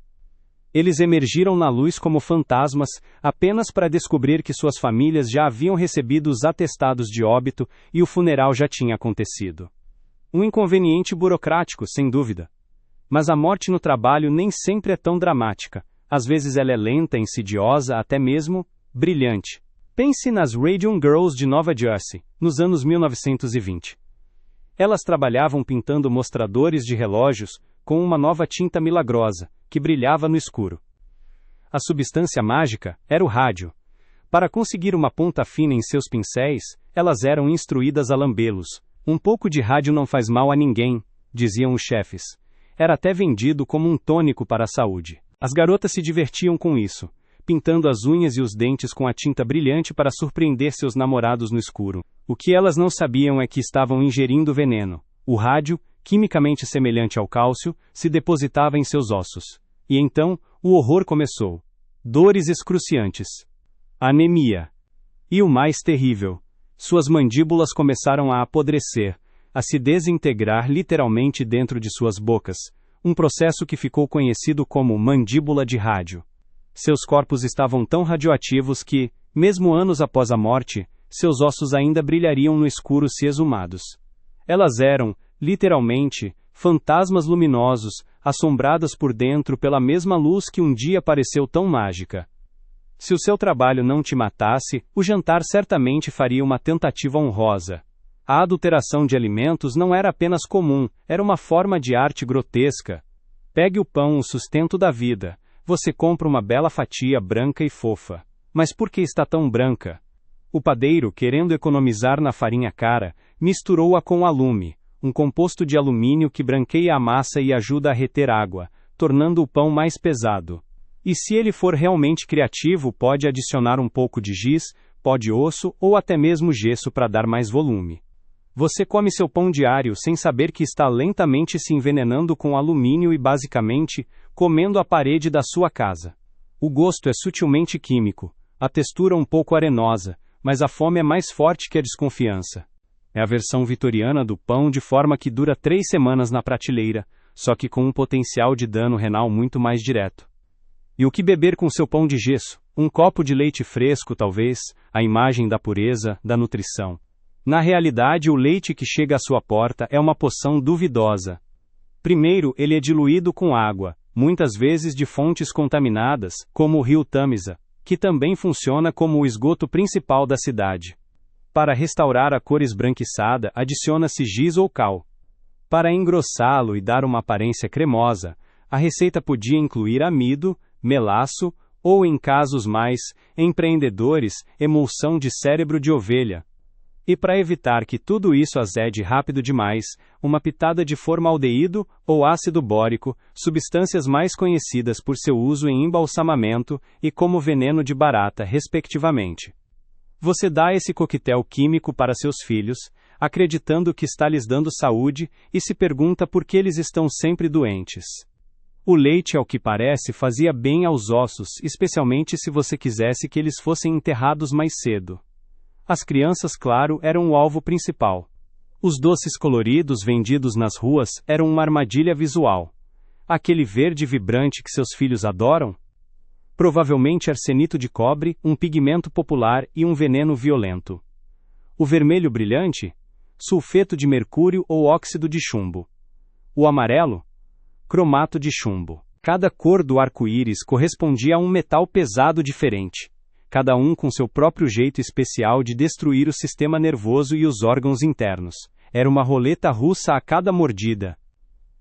Eles emergiram na luz como fantasmas, apenas para descobrir que suas famílias já haviam recebido os atestados de óbito e o funeral já tinha acontecido. Um inconveniente burocrático, sem dúvida. Mas a morte no trabalho nem sempre é tão dramática. Às vezes ela é lenta, insidiosa, até mesmo brilhante. Pense nas Radium Girls de Nova Jersey, nos anos 1920. Elas trabalhavam pintando mostradores de relógios com uma nova tinta milagrosa, que brilhava no escuro. A substância mágica era o rádio. Para conseguir uma ponta fina em seus pincéis, elas eram instruídas a lambê-los. Um pouco de rádio não faz mal a ninguém, diziam os chefes. Era até vendido como um tônico para a saúde. As garotas se divertiam com isso, pintando as unhas e os dentes com a tinta brilhante para surpreender seus namorados no escuro. O que elas não sabiam é que estavam ingerindo veneno. O rádio, quimicamente semelhante ao cálcio, se depositava em seus ossos. E então, o horror começou. Dores excruciantes. Anemia. E o mais terrível. Suas mandíbulas começaram a apodrecer, a se desintegrar literalmente dentro de suas bocas, um processo que ficou conhecido como mandíbula de rádio. Seus corpos estavam tão radioativos que, mesmo anos após a morte, seus ossos ainda brilhariam no escuro se exumados. Elas eram, literalmente, fantasmas luminosos, assombradas por dentro pela mesma luz que um dia pareceu tão mágica. Se o seu trabalho não te matasse, o jantar certamente faria uma tentativa honrosa. A adulteração de alimentos não era apenas comum, era uma forma de arte grotesca. Pegue o pão, o sustento da vida. Você compra uma bela fatia branca e fofa. Mas por que está tão branca? O padeiro, querendo economizar na farinha cara, misturou-a com alume, um composto de alumínio que branqueia a massa e ajuda a reter água, tornando o pão mais pesado. E se ele for realmente criativo, pode adicionar um pouco de giz, pó de osso ou até mesmo gesso para dar mais volume. Você come seu pão diário sem saber que está lentamente se envenenando com alumínio e basicamente, comendo a parede da sua casa. O gosto é sutilmente químico, a textura um pouco arenosa, mas a fome é mais forte que a desconfiança. É a versão vitoriana do pão de forma que dura 3 semanas na prateleira, só que com um potencial de dano renal muito mais direto. E o que beber com seu pão de gesso? Um copo de leite fresco, talvez, a imagem da pureza, da nutrição. Na realidade, o leite que chega à sua porta é uma poção duvidosa. Primeiro, ele é diluído com água, muitas vezes de fontes contaminadas, como o rio Tamisa, que também funciona como o esgoto principal da cidade. Para restaurar a cor esbranquiçada, adiciona-se giz ou cal. Para engrossá-lo e dar uma aparência cremosa, a receita podia incluir amido, melaço, ou em casos mais empreendedores, emulsão de cérebro de ovelha. E para evitar que tudo isso azede rápido demais, uma pitada de formaldeído ou ácido bórico, substâncias mais conhecidas por seu uso em embalsamamento e como veneno de barata, respectivamente. Você dá esse coquetel químico para seus filhos, acreditando que está lhes dando saúde, e se pergunta por que eles estão sempre doentes. O leite, ao que parece, fazia bem aos ossos, especialmente se você quisesse que eles fossem enterrados mais cedo. As crianças, claro, eram o alvo principal. Os doces coloridos vendidos nas ruas eram uma armadilha visual. Aquele verde vibrante que seus filhos adoram? Provavelmente arsenito de cobre, um pigmento popular e um veneno violento. O vermelho brilhante? Sulfeto de mercúrio ou óxido de chumbo. O amarelo? Cromato de chumbo. Cada cor do arco-íris correspondia a um metal pesado diferente, cada um com seu próprio jeito especial de destruir o sistema nervoso e os órgãos internos. Era uma roleta russa a cada mordida.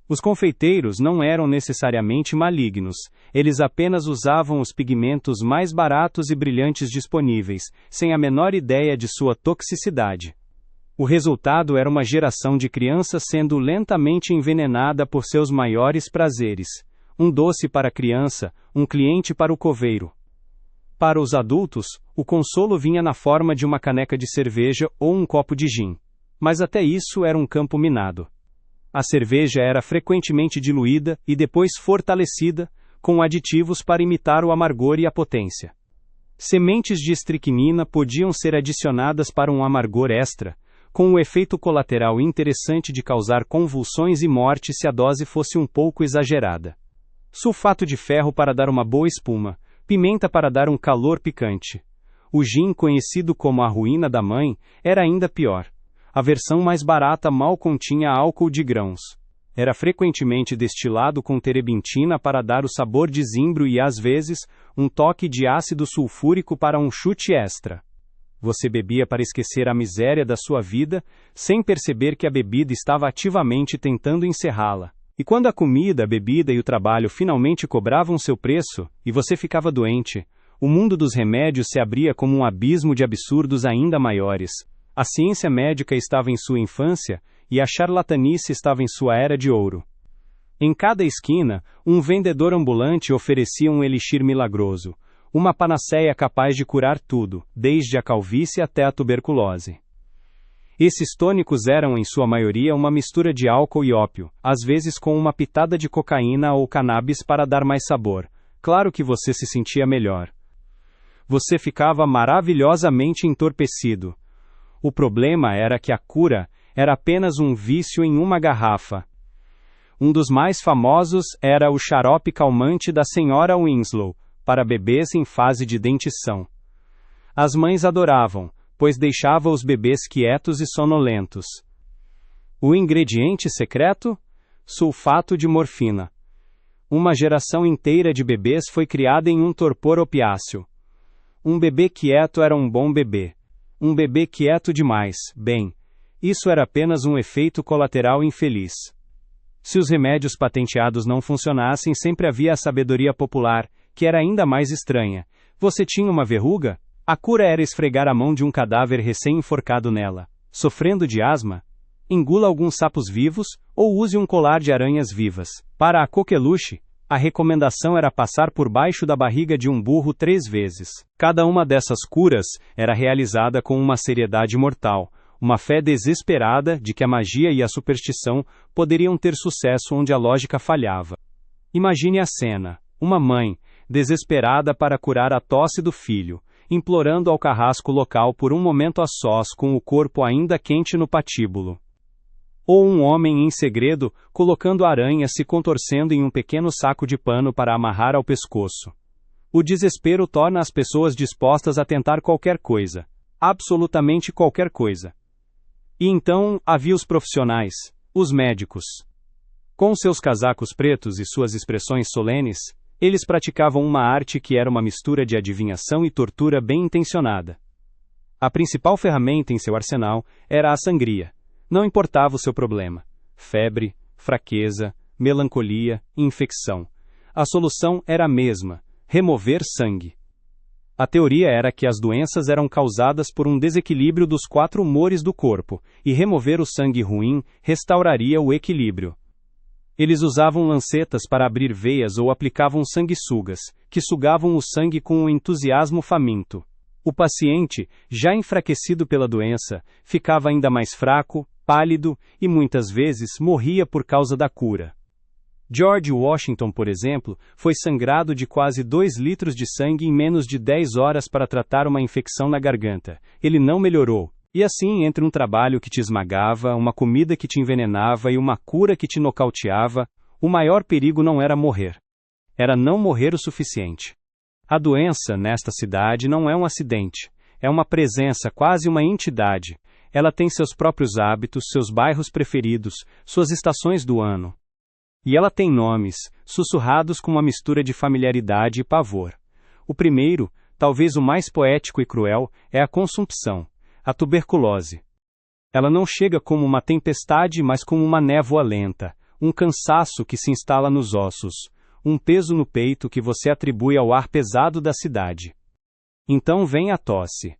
Os confeiteiros não eram necessariamente malignos, eles apenas usavam os pigmentos mais baratos e brilhantes disponíveis, sem a menor ideia de sua toxicidade. O resultado era uma geração de crianças sendo lentamente envenenada por seus maiores prazeres. Um doce para a criança, um cliente para o coveiro. Para os adultos, o consolo vinha na forma de uma caneca de cerveja ou um copo de gin. Mas até isso era um campo minado. A cerveja era frequentemente diluída e depois fortalecida, com aditivos para imitar o amargor e a potência. Sementes de estricnina podiam ser adicionadas para um amargor extra, com o efeito colateral interessante de causar convulsões e morte se a dose fosse um pouco exagerada. Sulfato de ferro para dar uma boa espuma, pimenta para dar um calor picante. O gin, conhecido como a ruína da mãe, era ainda pior. A versão mais barata mal continha álcool de grãos. Era frequentemente destilado com terebintina para dar o sabor de zimbro e, às vezes, um toque de ácido sulfúrico para um chute extra. Você bebia para esquecer a miséria da sua vida, sem perceber que a bebida estava ativamente tentando encerrá-la. E quando a comida, a bebida e o trabalho finalmente cobravam seu preço, e você ficava doente, o mundo dos remédios se abria como um abismo de absurdos ainda maiores. A ciência médica estava em sua infância, e a charlatanice estava em sua era de ouro. Em cada esquina, um vendedor ambulante oferecia um elixir milagroso, uma panaceia capaz de curar tudo, desde a calvície até a tuberculose. Esses tônicos eram, em sua maioria, uma mistura de álcool e ópio, às vezes com uma pitada de cocaína ou cannabis para dar mais sabor. Claro que você se sentia melhor. Você ficava maravilhosamente entorpecido. O problema era que a cura era apenas um vício em uma garrafa. Um dos mais famosos era o xarope calmante da Sra. Winslow, para bebês em fase de dentição. As mães adoravam, pois deixava os bebês quietos e sonolentos. O ingrediente secreto? Sulfato de morfina. Uma geração inteira de bebês foi criada em um torpor opiáceo. Um bebê quieto era um bom bebê. Um bebê quieto demais, bem, isso era apenas um efeito colateral infeliz. Se os remédios patenteados não funcionassem, sempre havia a sabedoria popular, que era ainda mais estranha. Você tinha uma verruga? A cura era esfregar a mão de um cadáver recém-enforcado nela. Sofrendo de asma? Engula alguns sapos vivos, ou use um colar de aranhas vivas. Para a coqueluche, a recomendação era passar por baixo da barriga de um burro 3 vezes. Cada uma dessas curas era realizada com uma seriedade mortal, uma fé desesperada de que a magia e a superstição poderiam ter sucesso onde a lógica falhava. Imagine a cena: uma mãe, desesperada para curar a tosse do filho, implorando ao carrasco local por um momento a sós com o corpo ainda quente no patíbulo. Ou um homem em segredo, colocando a aranha se contorcendo em um pequeno saco de pano para amarrar ao pescoço. O desespero torna as pessoas dispostas a tentar qualquer coisa. Absolutamente qualquer coisa. E então, havia os profissionais, os médicos. Com seus casacos pretos e suas expressões solenes, eles praticavam uma arte que era uma mistura de adivinhação e tortura bem intencionada. A principal ferramenta em seu arsenal era a sangria. Não importava o seu problema: febre, fraqueza, melancolia, infecção. A solução era a mesma: remover sangue. A teoria era que as doenças eram causadas por um desequilíbrio dos 4 humores do corpo, e remover o sangue ruim restauraria o equilíbrio. Eles usavam lancetas para abrir veias ou aplicavam sanguessugas, que sugavam o sangue com um entusiasmo faminto. O paciente, já enfraquecido pela doença, ficava ainda mais fraco, pálido e muitas vezes morria por causa da cura. George Washington, por exemplo, foi sangrado de quase 2 litros de sangue em menos de 10 horas para tratar uma infecção na garganta. Ele não melhorou. E assim, entre um trabalho que te esmagava, uma comida que te envenenava e uma cura que te nocauteava, o maior perigo não era morrer. Era não morrer o suficiente. A doença, nesta cidade, não é um acidente. É uma presença, quase uma entidade. Ela tem seus próprios hábitos, seus bairros preferidos, suas estações do ano. E ela tem nomes, sussurrados com uma mistura de familiaridade e pavor. O primeiro, talvez o mais poético e cruel, é a consumpção, a tuberculose. Ela não chega como uma tempestade, mas como uma névoa lenta, um cansaço que se instala nos ossos, um peso no peito que você atribui ao ar pesado da cidade. Então vem a tosse.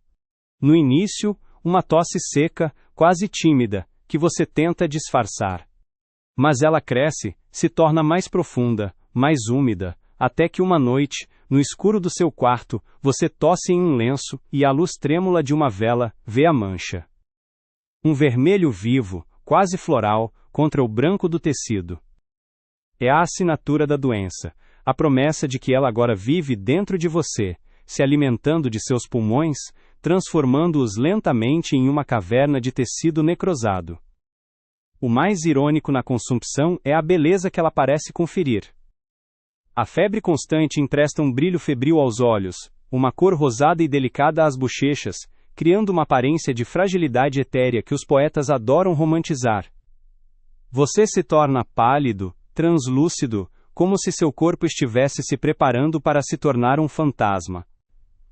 No início, uma tosse seca, quase tímida, que você tenta disfarçar. Mas ela cresce, se torna mais profunda, mais úmida, até que uma noite, no escuro do seu quarto, você tosse em um lenço e à luz trêmula de uma vela, vê a mancha. Um vermelho vivo, quase floral, contra o branco do tecido. É a assinatura da doença, a promessa de que ela agora vive dentro de você, se alimentando de seus pulmões, transformando-os lentamente em uma caverna de tecido necrosado. O mais irônico na consumpção é a beleza que ela parece conferir. A febre constante empresta um brilho febril aos olhos, uma cor rosada e delicada às bochechas, criando uma aparência de fragilidade etérea que os poetas adoram romantizar. Você se torna pálido, translúcido, como se seu corpo estivesse se preparando para se tornar um fantasma.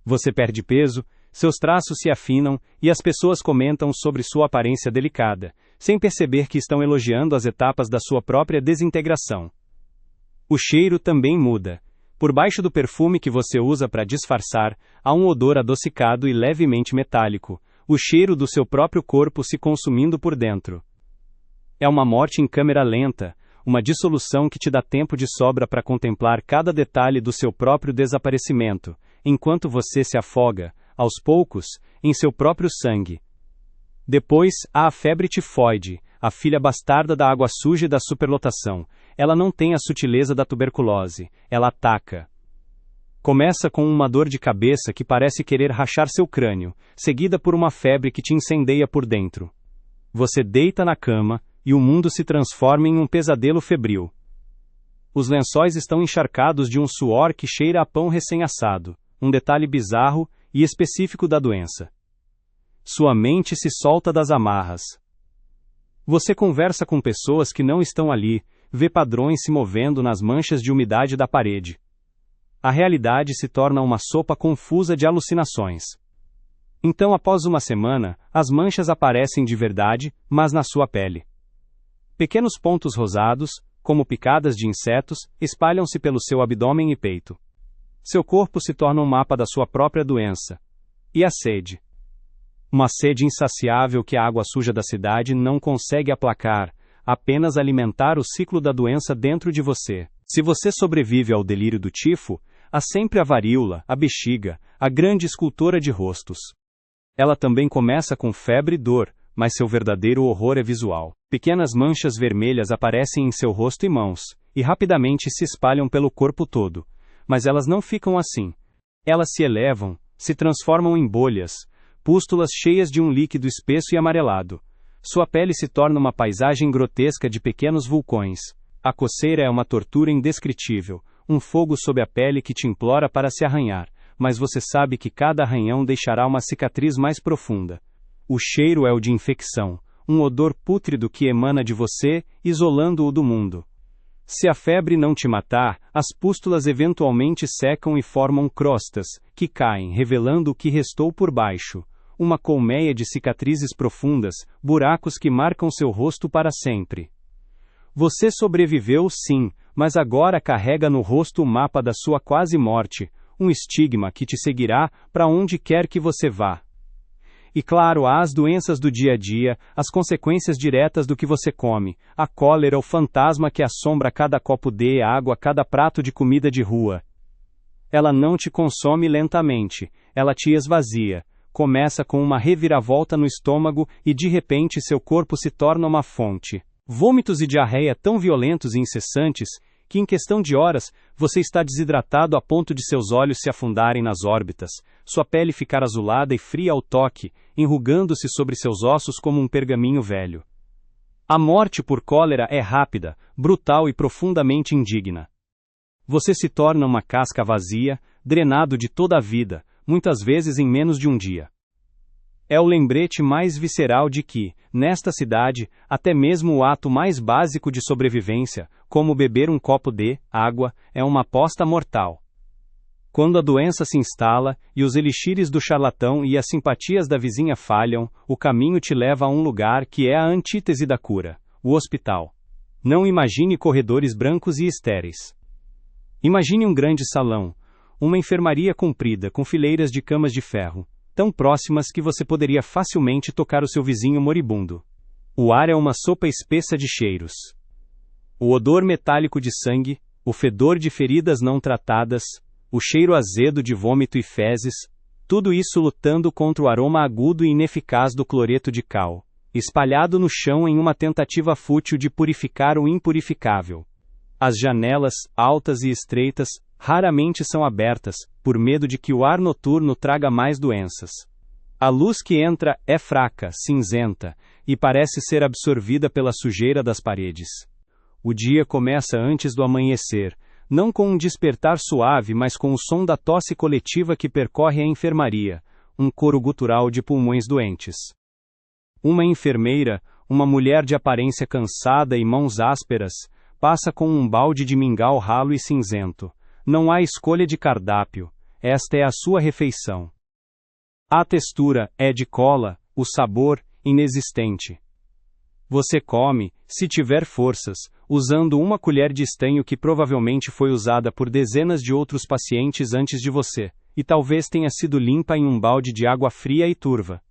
Você perde peso, seus traços se afinam, e as pessoas comentam sobre sua aparência delicada, sem perceber que estão elogiando as etapas da sua própria desintegração. O cheiro também muda. Por baixo do perfume que você usa para disfarçar, há um odor adocicado e levemente metálico, o cheiro do seu próprio corpo se consumindo por dentro. É uma morte em câmera lenta, uma dissolução que te dá tempo de sobra para contemplar cada detalhe do seu próprio desaparecimento, enquanto você se afoga, aos poucos, em seu próprio sangue. Depois, há a febre tifoide, a filha bastarda da água suja e da superlotação. Ela não tem a sutileza da tuberculose, ela ataca. Começa com uma dor de cabeça que parece querer rachar seu crânio, seguida por uma febre que te incendeia por dentro. Você deita na cama, e o mundo se transforma em um pesadelo febril. Os lençóis estão encharcados de um suor que cheira a pão recém-assado, um detalhe bizarro e específico da doença. Sua mente se solta das amarras. Você conversa com pessoas que não estão ali, vê padrões se movendo nas manchas de umidade da parede. A realidade se torna uma sopa confusa de alucinações. Então, após uma semana, as manchas aparecem de verdade, mas na sua pele. Pequenos pontos rosados, como picadas de insetos, espalham-se pelo seu abdômen e peito. Seu corpo se torna um mapa da sua própria doença. E a sede? Uma sede insaciável que a água suja da cidade não consegue aplacar, apenas alimentar o ciclo da doença dentro de você. Se você sobrevive ao delírio do tifo, há sempre a varíola, a bexiga, a grande escultora de rostos. Ela também começa com febre e dor, mas seu verdadeiro horror é visual. Pequenas manchas vermelhas aparecem em seu rosto e mãos, e rapidamente se espalham pelo corpo todo. Mas elas não ficam assim. Elas se elevam, se transformam em bolhas, pústulas cheias de um líquido espesso e amarelado. Sua pele se torna uma paisagem grotesca de pequenos vulcões. A coceira é uma tortura indescritível, um fogo sob a pele que te implora para se arranhar, mas você sabe que cada arranhão deixará uma cicatriz mais profunda. O cheiro é o de infecção, um odor pútrido que emana de você, isolando-o do mundo. Se a febre não te matar, as pústulas eventualmente secam e formam crostas, que caem, revelando o que restou por baixo. Uma colmeia de cicatrizes profundas, buracos que marcam seu rosto para sempre. Você sobreviveu sim, mas agora carrega no rosto o mapa da sua quase morte, um estigma que te seguirá para onde quer que você vá. E claro, há as doenças do dia a dia, as consequências diretas do que você come, a cólera, o fantasma que assombra cada copo de água, cada prato de comida de rua. Ela não te consome lentamente, ela te esvazia. Começa com uma reviravolta no estômago e de repente seu corpo se torna uma fonte. Vômitos e diarreia tão violentos e incessantes que, em questão de horas, você está desidratado a ponto de seus olhos se afundarem nas órbitas, sua pele ficar azulada e fria ao toque, enrugando-se sobre seus ossos como um pergaminho velho. A morte por cólera é rápida, brutal e profundamente indigna. Você se torna uma casca vazia, drenado de toda a vida, muitas vezes em menos de um dia. É o lembrete mais visceral de que, nesta cidade, até mesmo o ato mais básico de sobrevivência, como beber um copo de água, é uma aposta mortal. Quando a doença se instala, e os elixires do charlatão e as simpatias da vizinha falham, o caminho te leva a um lugar que é a antítese da cura: o hospital. Não imagine corredores brancos e estéreis. Imagine um grande salão, uma enfermaria comprida com fileiras de camas de ferro, tão próximas que você poderia facilmente tocar o seu vizinho moribundo. O ar é uma sopa espessa de cheiros. O odor metálico de sangue, o fedor de feridas não tratadas, o cheiro azedo de vômito e fezes, tudo isso lutando contra o aroma agudo e ineficaz do cloreto de cal, espalhado no chão em uma tentativa fútil de purificar o impurificável. As janelas, altas e estreitas, raramente são abertas, por medo de que o ar noturno traga mais doenças. A luz que entra é fraca, cinzenta, e parece ser absorvida pela sujeira das paredes. O dia começa antes do amanhecer, não com um despertar suave, mas com o som da tosse coletiva que percorre a enfermaria, um coro gutural de pulmões doentes. Uma enfermeira, uma mulher de aparência cansada e mãos ásperas, passa com um balde de mingau ralo e cinzento. Não há escolha de cardápio, esta é a sua refeição. A textura é de cola, o sabor, inexistente. Você come, se tiver forças, usando uma colher de estanho que provavelmente foi usada por dezenas de outros pacientes antes de você, e talvez tenha sido limpa em um balde de água fria e turva.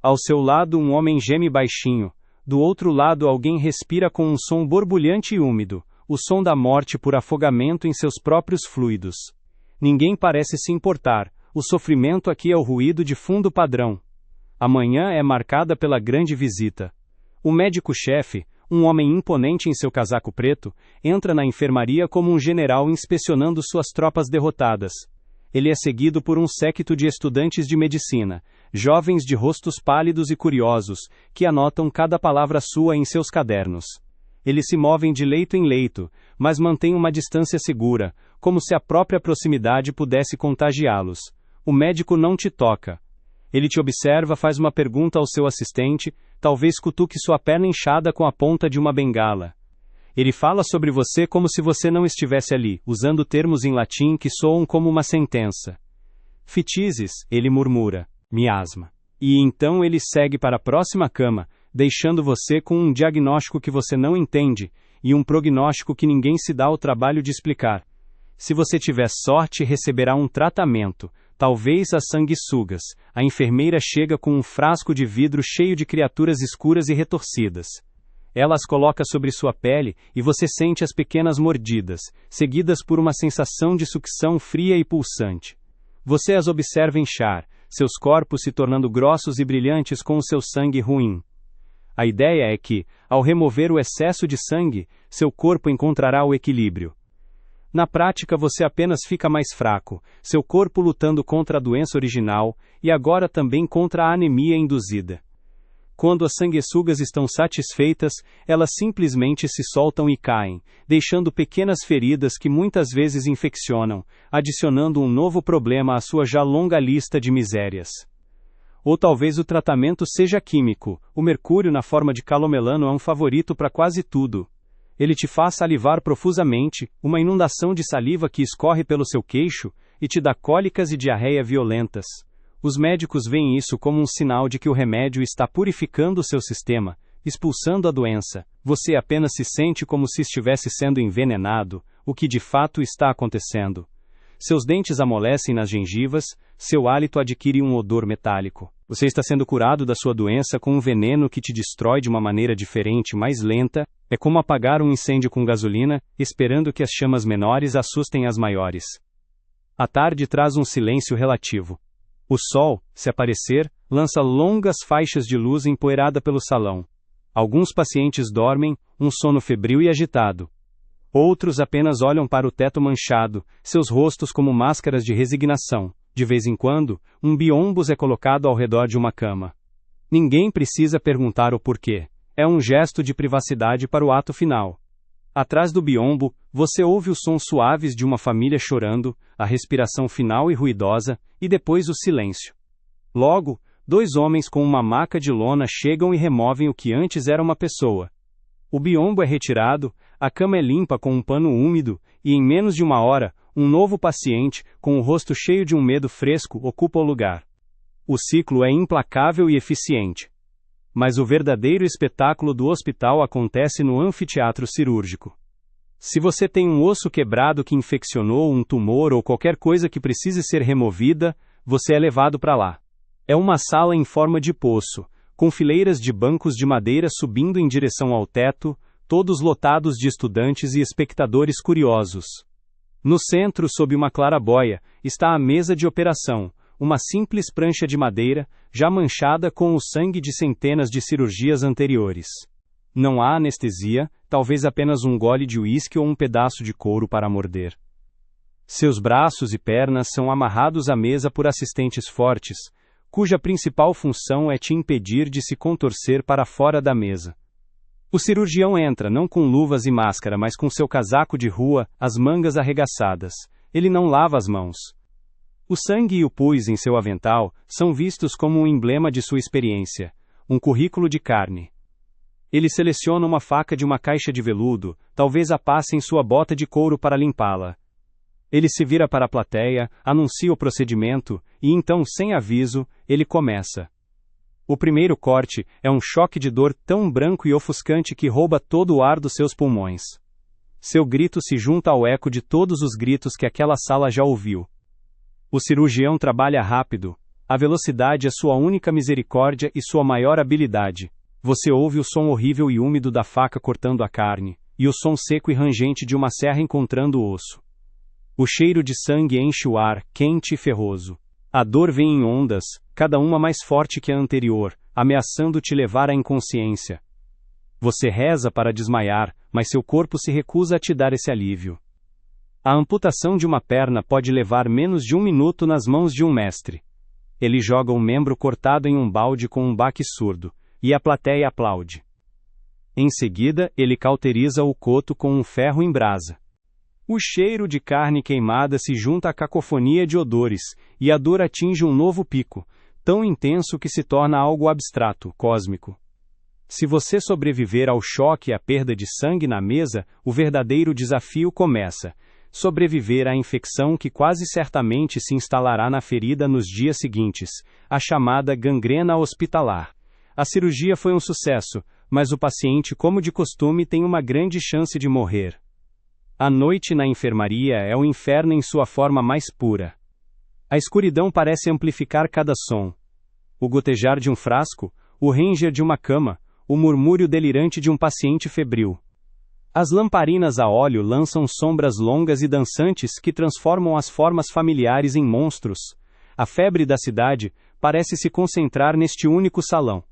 Ao seu lado um homem geme baixinho, do outro lado alguém respira com um som borbulhante e úmido, o som da morte por afogamento em seus próprios fluidos. Ninguém parece se importar, o sofrimento aqui é o ruído de fundo padrão. Amanhã é marcada pela grande visita. O médico-chefe, um homem imponente em seu casaco preto, entra na enfermaria como um general inspecionando suas tropas derrotadas. Ele é seguido por um séquito de estudantes de medicina, jovens de rostos pálidos e curiosos, que anotam cada palavra sua em seus cadernos. Eles se movem de leito em leito, mas mantêm uma distância segura, como se a própria proximidade pudesse contagiá-los. O médico não te toca. Ele te observa, faz uma pergunta ao seu assistente, talvez cutuque sua perna inchada com a ponta de uma bengala. Ele fala sobre você como se você não estivesse ali, usando termos em latim que soam como uma sentença. Fitizes, ele murmura, miasma. E então ele segue para a próxima cama, deixando você com um diagnóstico que você não entende, e um prognóstico que ninguém se dá ao trabalho de explicar. Se você tiver sorte, receberá um tratamento, talvez as sanguessugas. A enfermeira chega com um frasco de vidro cheio de criaturas escuras e retorcidas. Ela as coloca sobre sua pele, e você sente as pequenas mordidas, seguidas por uma sensação de sucção fria e pulsante. Você as observa inchar, seus corpos se tornando grossos e brilhantes com o seu sangue ruim. A ideia é que, ao remover o excesso de sangue, seu corpo encontrará o equilíbrio. Na prática você apenas fica mais fraco, seu corpo lutando contra a doença original, e agora também contra a anemia induzida. Quando as sanguessugas estão satisfeitas, elas simplesmente se soltam e caem, deixando pequenas feridas que muitas vezes infeccionam, adicionando um novo problema à sua já longa lista de misérias. Ou talvez o tratamento seja químico. O mercúrio na forma de calomelano é um favorito para quase tudo. Ele te faz salivar profusamente, uma inundação de saliva que escorre pelo seu queixo, e te dá cólicas e diarreia violentas. Os médicos veem isso como um sinal de que o remédio está purificando o seu sistema, expulsando a doença. Você apenas se sente como se estivesse sendo envenenado, o que de fato está acontecendo. Seus dentes amolecem nas gengivas, seu hálito adquire um odor metálico. Você está sendo curado da sua doença com um veneno que te destrói de uma maneira diferente, mais lenta. É como apagar um incêndio com gasolina, esperando que as chamas menores assustem as maiores. A tarde traz um silêncio relativo. O sol, se aparecer, lança longas faixas de luz empoeirada pelo salão. Alguns pacientes dormem, um sono febril e agitado. Outros apenas olham para o teto manchado, seus rostos como máscaras de resignação. De vez em quando, um biombus é colocado ao redor de uma cama. Ninguém precisa perguntar o porquê. É um gesto de privacidade para o ato final. Atrás do biombo, você ouve os sons suaves de uma família chorando, a respiração final e ruidosa, e depois o silêncio. Logo, 2 homens com uma maca de lona chegam e removem o que antes era uma pessoa. O biombo é retirado, a cama é limpa com um pano úmido, e em menos de 1 hora, um novo paciente, com o rosto cheio de um medo fresco, ocupa o lugar. O ciclo é implacável e eficiente. Mas o verdadeiro espetáculo do hospital acontece no anfiteatro cirúrgico. Se você tem um osso quebrado que infeccionou, um tumor ou qualquer coisa que precise ser removida, você é levado para lá. É uma sala em forma de poço, com fileiras de bancos de madeira subindo em direção ao teto, todos lotados de estudantes e espectadores curiosos. No centro, sob uma clarabóia, está a mesa de operação, uma simples prancha de madeira, já manchada com o sangue de centenas de cirurgias anteriores. Não há anestesia, talvez apenas um gole de uísque ou um pedaço de couro para morder. Seus braços e pernas são amarrados à mesa por assistentes fortes, cuja principal função é te impedir de se contorcer para fora da mesa. O cirurgião entra não com luvas e máscara, mas com seu casaco de rua, as mangas arregaçadas. Ele não lava as mãos. O sangue e o pus em seu avental são vistos como um emblema de sua experiência, um currículo de carne. Ele seleciona uma faca de uma caixa de veludo, talvez a passe em sua bota de couro para limpá-la. Ele se vira para a plateia, anuncia o procedimento, e então, sem aviso, ele começa. O primeiro corte é um choque de dor tão branco e ofuscante que rouba todo o ar dos seus pulmões. Seu grito se junta ao eco de todos os gritos que aquela sala já ouviu. O cirurgião trabalha rápido. A velocidade é sua única misericórdia e sua maior habilidade. Você ouve o som horrível e úmido da faca cortando a carne, e o som seco e rangente de uma serra encontrando o osso. O cheiro de sangue enche o ar, quente e ferroso. A dor vem em ondas, cada uma mais forte que a anterior, ameaçando te levar à inconsciência. Você reza para desmaiar, mas seu corpo se recusa a te dar esse alívio. A amputação de uma perna pode levar menos de 1 minuto nas mãos de um mestre. Ele joga um membro cortado em um balde com um baque surdo, e a plateia aplaude. Em seguida, ele cauteriza o coto com um ferro em brasa. O cheiro de carne queimada se junta à cacofonia de odores, e a dor atinge um novo pico, tão intenso que se torna algo abstrato, cósmico. Se você sobreviver ao choque e à perda de sangue na mesa, o verdadeiro desafio começa: sobreviver à infecção que quase certamente se instalará na ferida nos dias seguintes, a chamada gangrena hospitalar. A cirurgia foi um sucesso, mas o paciente, como de costume, tem uma grande chance de morrer. A noite na enfermaria é o inferno em sua forma mais pura. A escuridão parece amplificar cada som. O gotejar de um frasco, o ranger de uma cama, o murmúrio delirante de um paciente febril. As lamparinas a óleo lançam sombras longas e dançantes que transformam as formas familiares em monstros. A febre da cidade parece se concentrar neste único salão.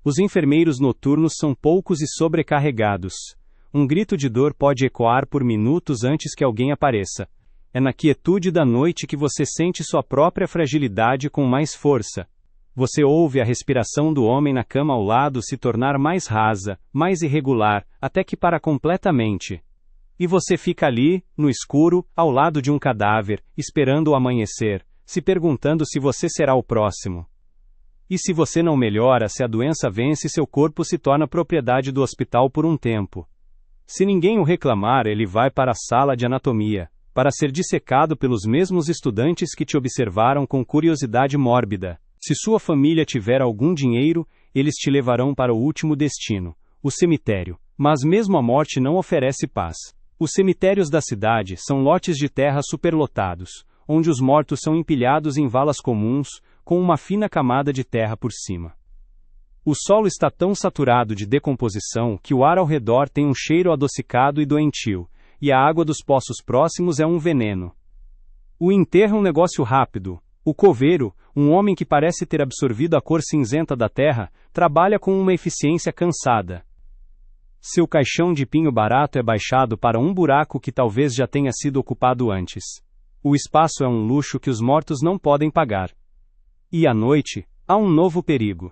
Os enfermeiros noturnos são poucos e sobrecarregados. Um grito de dor pode ecoar por minutos antes que alguém apareça. É na quietude da noite que você sente sua própria fragilidade com mais força. Você ouve a respiração do homem na cama ao lado se tornar mais rasa, mais irregular, até que para completamente. E você fica ali, no escuro, ao lado de um cadáver, esperando o amanhecer, se perguntando se você será o próximo. E se você não melhora, se a doença vence, seu corpo se torna propriedade do hospital por um tempo. Se ninguém o reclamar, ele vai para a sala de anatomia, para ser dissecado pelos mesmos estudantes que te observaram com curiosidade mórbida. Se sua família tiver algum dinheiro, eles te levarão para o último destino, o cemitério. Mas mesmo a morte não oferece paz. Os cemitérios da cidade são lotes de terra superlotados, onde os mortos são empilhados em valas comuns, com uma fina camada de terra por cima. O solo está tão saturado de decomposição que o ar ao redor tem um cheiro adocicado e doentio, e a água dos poços próximos é um veneno. O enterro é um negócio rápido. O coveiro, um homem que parece ter absorvido a cor cinzenta da terra, trabalha com uma eficiência cansada. Seu caixão de pinho barato é baixado para um buraco que talvez já tenha sido ocupado antes. O espaço é um luxo que os mortos não podem pagar. E à noite, há um novo perigo.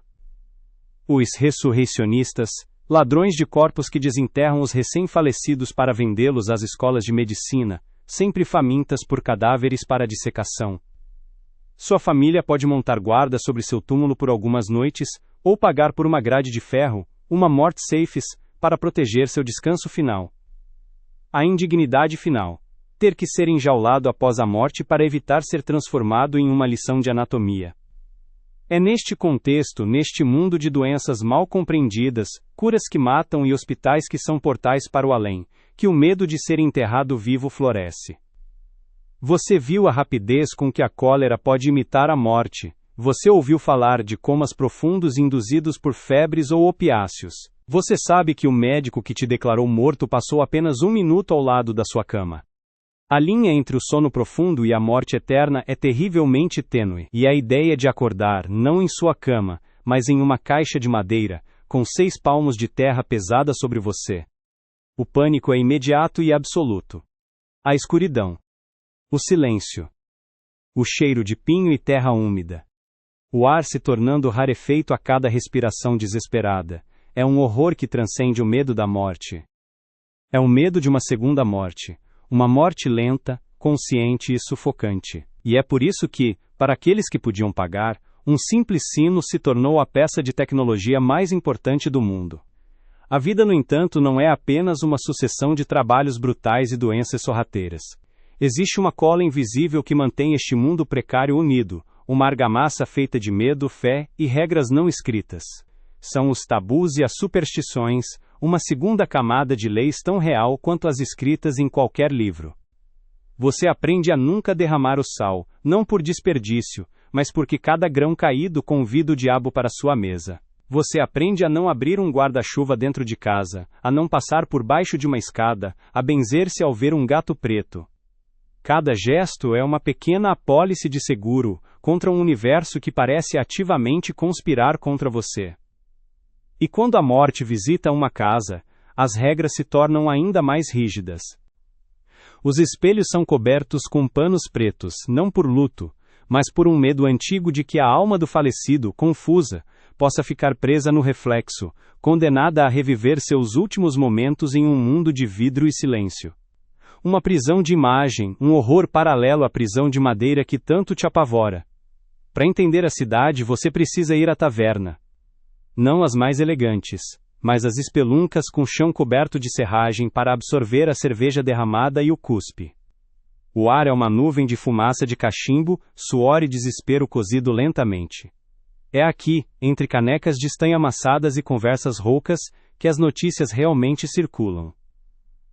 Os ressurreicionistas, ladrões de corpos que desenterram os recém-falecidos para vendê-los às escolas de medicina, sempre famintas por cadáveres para dissecação. Sua família pode montar guarda sobre seu túmulo por algumas noites, ou pagar por uma grade de ferro, uma morte safes, para proteger seu descanso final. A indignidade final. Ter que ser enjaulado após a morte para evitar ser transformado em uma lição de anatomia. É neste contexto, neste mundo de doenças mal compreendidas, curas que matam e hospitais que são portais para o além, que o medo de ser enterrado vivo floresce. Você viu a rapidez com que a cólera pode imitar a morte. Você ouviu falar de comas profundos induzidos por febres ou opiáceos. Você sabe que o médico que te declarou morto passou apenas 1 minuto ao lado da sua cama. A linha entre o sono profundo e a morte eterna é terrivelmente tênue, e a ideia de acordar não em sua cama, mas em uma caixa de madeira, com 6 palmos de terra pesada sobre você. O pânico é imediato e absoluto. A escuridão. O silêncio. O cheiro de pinho e terra úmida. O ar se tornando rarefeito a cada respiração desesperada. É um horror que transcende o medo da morte. É o medo de uma segunda morte. Uma morte lenta, consciente e sufocante. E é por isso que, para aqueles que podiam pagar, um simples sino se tornou a peça de tecnologia mais importante do mundo. A vida, no entanto, não é apenas uma sucessão de trabalhos brutais e doenças sorrateiras. Existe uma cola invisível que mantém este mundo precário unido, uma argamassa feita de medo, fé e regras não escritas. São os tabus e as superstições, uma segunda camada de leis tão real quanto as escritas em qualquer livro. Você aprende a nunca derramar o sal, não por desperdício, mas porque cada grão caído convida o diabo para sua mesa. Você aprende a não abrir um guarda-chuva dentro de casa, a não passar por baixo de uma escada, a benzer-se ao ver um gato preto. Cada gesto é uma pequena apólice de seguro contra um universo que parece ativamente conspirar contra você. E quando a morte visita uma casa, as regras se tornam ainda mais rígidas. Os espelhos são cobertos com panos pretos, não por luto, mas por um medo antigo de que a alma do falecido, confusa, possa ficar presa no reflexo, condenada a reviver seus últimos momentos em um mundo de vidro e silêncio. Uma prisão de imagem, um horror paralelo à prisão de madeira que tanto te apavora. Para entender a cidade, você precisa ir à taverna. Não as mais elegantes, mas as espeluncas com chão coberto de serragem para absorver a cerveja derramada e o cuspe. O ar é uma nuvem de fumaça de cachimbo, suor e desespero cozido lentamente. É aqui, entre canecas de estanho amassadas e conversas roucas, que as notícias realmente circulam.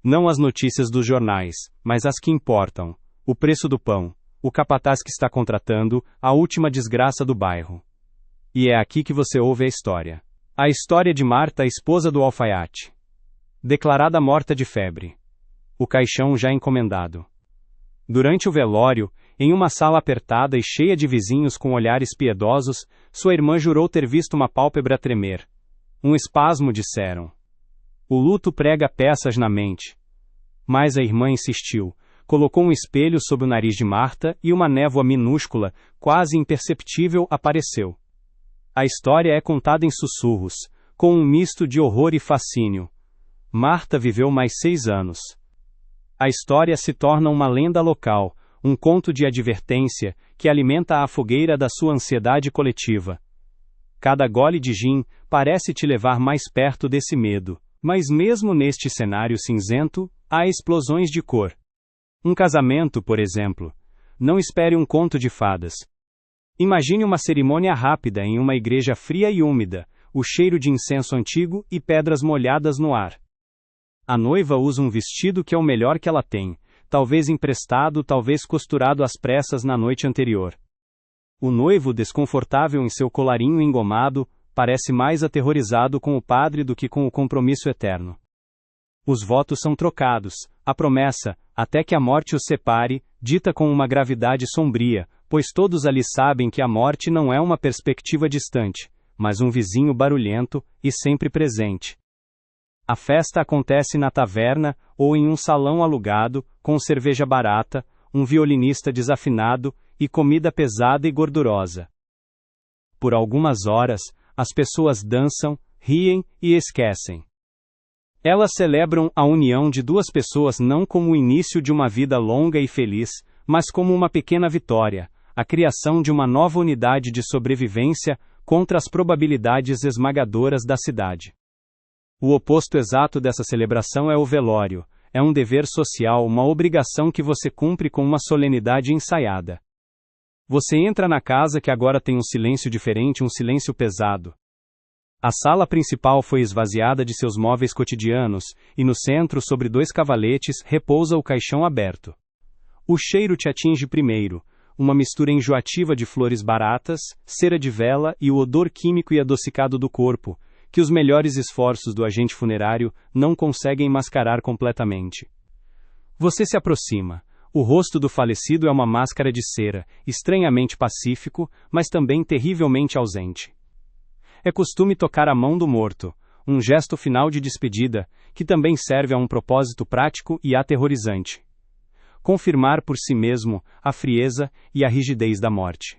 Não as notícias dos jornais, mas as que importam. O preço do pão, o capataz que está contratando, a última desgraça do bairro. E é aqui que você ouve a história. A história de Marta, a esposa do alfaiate. Declarada morta de febre. O caixão já encomendado. Durante o velório, em uma sala apertada e cheia de vizinhos com olhares piedosos, sua irmã jurou ter visto uma pálpebra tremer. Um espasmo, disseram. O luto prega peças na mente. Mas a irmã insistiu. Colocou um espelho sob o nariz de Marta e uma névoa minúscula, quase imperceptível, apareceu. A história é contada em sussurros, com um misto de horror e fascínio. Marta viveu mais 6 anos. A história se torna uma lenda local, um conto de advertência, que alimenta a fogueira da sua ansiedade coletiva. Cada gole de gin parece te levar mais perto desse medo, mas mesmo neste cenário cinzento, há explosões de cor. Um casamento, por exemplo. Não espere um conto de fadas. Imagine uma cerimônia rápida em uma igreja fria e úmida, o cheiro de incenso antigo e pedras molhadas no ar. A noiva usa um vestido que é o melhor que ela tem, talvez emprestado, talvez costurado às pressas na noite anterior. O noivo, desconfortável em seu colarinho engomado, parece mais aterrorizado com o padre do que com o compromisso eterno. Os votos são trocados, a promessa, até que a morte os separe, dita com uma gravidade sombria, pois todos ali sabem que a morte não é uma perspectiva distante, mas um vizinho barulhento e sempre presente. A festa acontece na taverna ou em um salão alugado, com cerveja barata, um violinista desafinado e comida pesada e gordurosa. Por algumas horas, as pessoas dançam, riem e esquecem. Elas celebram a união de duas pessoas não como o início de uma vida longa e feliz, mas como uma pequena vitória, a criação de uma nova unidade de sobrevivência contra as probabilidades esmagadoras da cidade. O oposto exato dessa celebração é o velório. É um dever social, uma obrigação que você cumpre com uma solenidade ensaiada. Você entra na casa que agora tem um silêncio diferente, um silêncio pesado. A sala principal foi esvaziada de seus móveis cotidianos, e no centro, sobre dois cavaletes, repousa o caixão aberto. O cheiro te atinge primeiro, uma mistura enjoativa de flores baratas, cera de vela e o odor químico e adocicado do corpo, que os melhores esforços do agente funerário não conseguem mascarar completamente. Você se aproxima. O rosto do falecido é uma máscara de cera, estranhamente pacífico, mas também terrivelmente ausente. É costume tocar a mão do morto, um gesto final de despedida, que também serve a um propósito prático e aterrorizante. Confirmar por si mesmo a frieza e a rigidez da morte.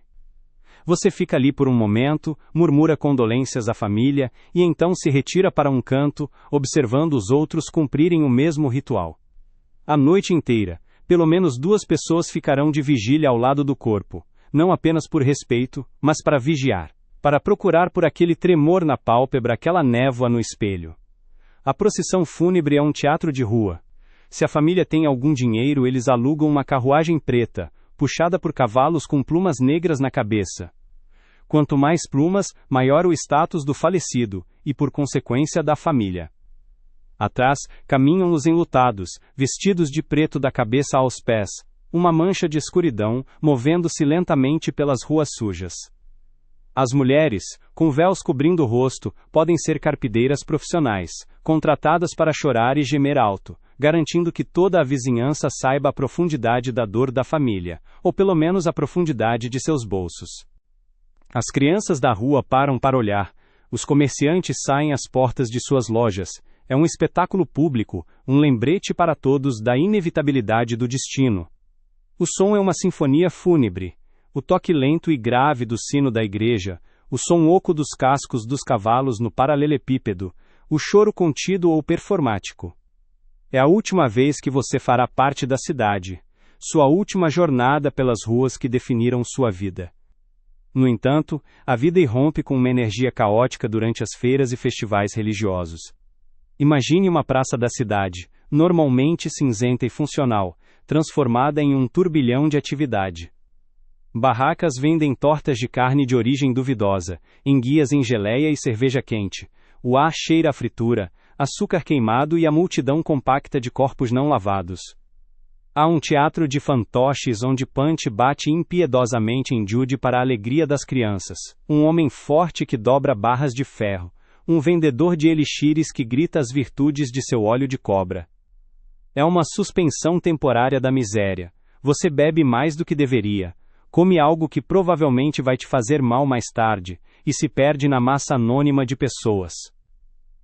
Você fica ali por um momento, murmura condolências à família e então se retira para um canto, observando os outros cumprirem o mesmo ritual. A noite inteira, pelo menos 2 pessoas ficarão de vigília ao lado do corpo, não apenas por respeito, mas para vigiar, para procurar por aquele tremor na pálpebra, aquela névoa no espelho. A procissão fúnebre é um teatro de rua. Se a família tem algum dinheiro, eles alugam uma carruagem preta, puxada por cavalos com plumas negras na cabeça. Quanto mais plumas, maior o status do falecido, e por consequência da família. Atrás, caminham os enlutados, vestidos de preto da cabeça aos pés, uma mancha de escuridão, movendo-se lentamente pelas ruas sujas. As mulheres, com véus cobrindo o rosto, podem ser carpideiras profissionais, contratadas para chorar e gemer alto, garantindo que toda a vizinhança saiba a profundidade da dor da família, ou pelo menos a profundidade de seus bolsos. As crianças da rua param para olhar, os comerciantes saem às portas de suas lojas. É um espetáculo público, um lembrete para todos da inevitabilidade do destino. O som é uma sinfonia fúnebre, o toque lento e grave do sino da igreja, o som oco dos cascos dos cavalos no paralelepípedo, o choro contido ou performático. É a última vez que você fará parte da cidade, sua última jornada pelas ruas que definiram sua vida. No entanto, a vida irrompe com uma energia caótica durante as feiras e festivais religiosos. Imagine uma praça da cidade, normalmente cinzenta e funcional, transformada em um turbilhão de atividade. Barracas vendem tortas de carne de origem duvidosa, enguias em geleia e cerveja quente. O ar cheira a fritura, açúcar queimado e a multidão compacta de corpos não lavados. Há um teatro de fantoches onde Punch bate impiedosamente em Judy para a alegria das crianças. Um homem forte que dobra barras de ferro. Um vendedor de elixires que grita as virtudes de seu óleo de cobra. É uma suspensão temporária da miséria. Você bebe mais do que deveria. Come algo que provavelmente vai te fazer mal mais tarde, e se perde na massa anônima de pessoas.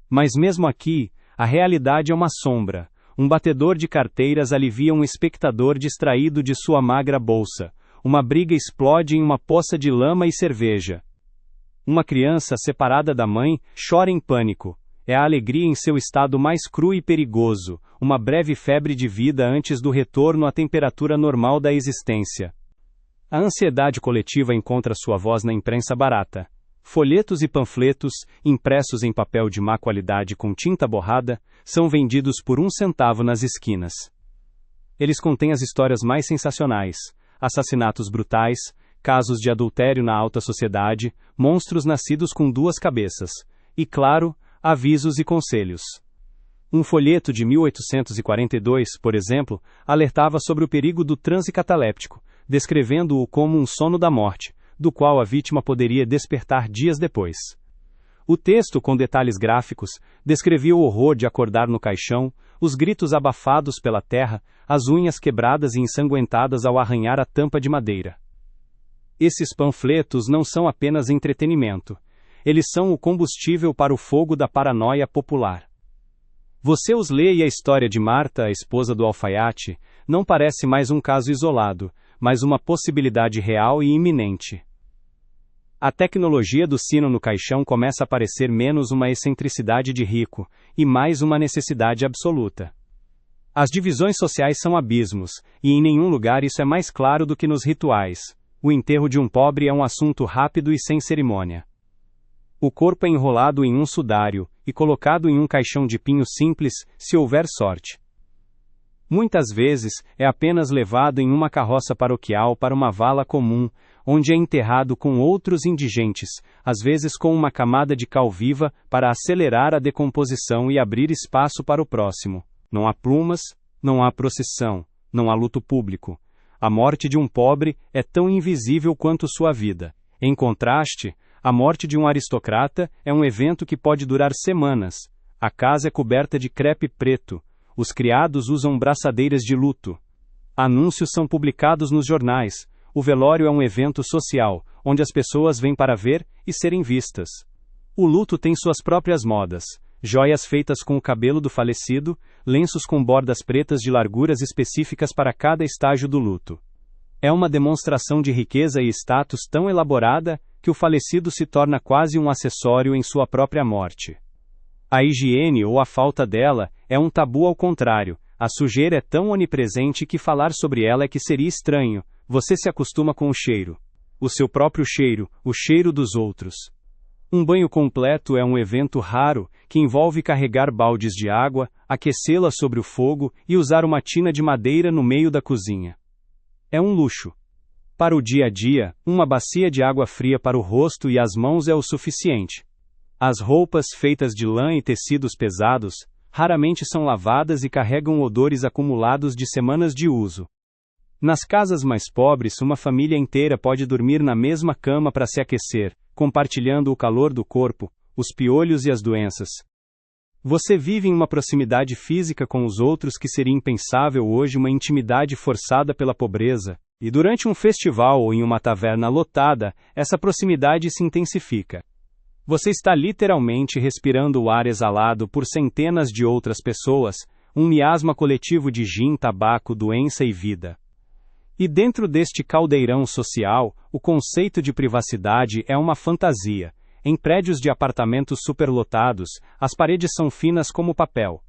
Mas mesmo aqui, a realidade é uma sombra. Um batedor de carteiras alivia um espectador distraído de sua magra bolsa. Uma briga explode em uma poça de lama e cerveja. Uma criança separada da mãe chora em pânico. É a alegria em seu estado mais cru e perigoso, uma breve febre de vida antes do retorno à temperatura normal da existência. A ansiedade coletiva encontra sua voz na imprensa barata. Folhetos e panfletos, impressos em papel de má qualidade com tinta borrada, são vendidos por 1 centavo nas esquinas. Eles contêm as histórias mais sensacionais, assassinatos brutais, casos de adultério na alta sociedade, monstros nascidos com 2 cabeças, e, claro, avisos e conselhos. Um folheto de 1842, por exemplo, alertava sobre o perigo do transe cataléptico, descrevendo-o como um sono da morte, do qual a vítima poderia despertar dias depois. O texto, com detalhes gráficos, descrevia o horror de acordar no caixão, os gritos abafados pela terra, as unhas quebradas e ensanguentadas ao arranhar a tampa de madeira. Esses panfletos não são apenas entretenimento. Eles são o combustível para o fogo da paranoia popular. Você os lê e a história de Marta, a esposa do alfaiate, não parece mais um caso isolado, mas uma possibilidade real e iminente. A tecnologia do sino no caixão começa a parecer menos uma excentricidade de rico, e mais uma necessidade absoluta. As divisões sociais são abismos, e em nenhum lugar isso é mais claro do que nos rituais. O enterro de um pobre é um assunto rápido e sem cerimônia. O corpo é enrolado em um sudário, e colocado em um caixão de pinho simples, se houver sorte. Muitas vezes, é apenas levado em uma carroça paroquial para uma vala comum, onde é enterrado com outros indigentes, às vezes com uma camada de cal viva, para acelerar a decomposição e abrir espaço para o próximo. Não há plumas, não há procissão, não há luto público. A morte de um pobre é tão invisível quanto sua vida. Em contraste, a morte de um aristocrata é um evento que pode durar semanas. A casa é coberta de crepe preto. Os criados usam braçadeiras de luto. Anúncios são publicados nos jornais. O velório é um evento social, onde as pessoas vêm para ver e serem vistas. O luto tem suas próprias modas. Joias feitas com o cabelo do falecido, lenços com bordas pretas de larguras específicas para cada estágio do luto. É uma demonstração de riqueza e status tão elaborada que o falecido se torna quase um acessório em sua própria morte. A higiene ou a falta dela é um tabu ao contrário. A sujeira é tão onipresente que falar sobre ela é que seria estranho. Você se acostuma com o cheiro. O seu próprio cheiro, o cheiro dos outros. Um banho completo é um evento raro, que envolve carregar baldes de água, aquecê-la sobre o fogo e usar uma tina de madeira no meio da cozinha. É um luxo. Para o dia a dia, uma bacia de água fria para o rosto e as mãos é o suficiente. As roupas feitas de lã e tecidos pesados, raramente são lavadas e carregam odores acumulados de semanas de uso. Nas casas mais pobres, uma família inteira pode dormir na mesma cama para se aquecer, compartilhando o calor do corpo, os piolhos e as doenças. Você vive em uma proximidade física com os outros que seria impensável hoje, uma intimidade forçada pela pobreza, e durante um festival ou em uma taverna lotada, essa proximidade se intensifica. Você está literalmente respirando o ar exalado por centenas de outras pessoas, um miasma coletivo de gin, tabaco, doença e vida. E dentro deste caldeirão social, o conceito de privacidade é uma fantasia. Em prédios de apartamentos superlotados, as paredes são finas como papel.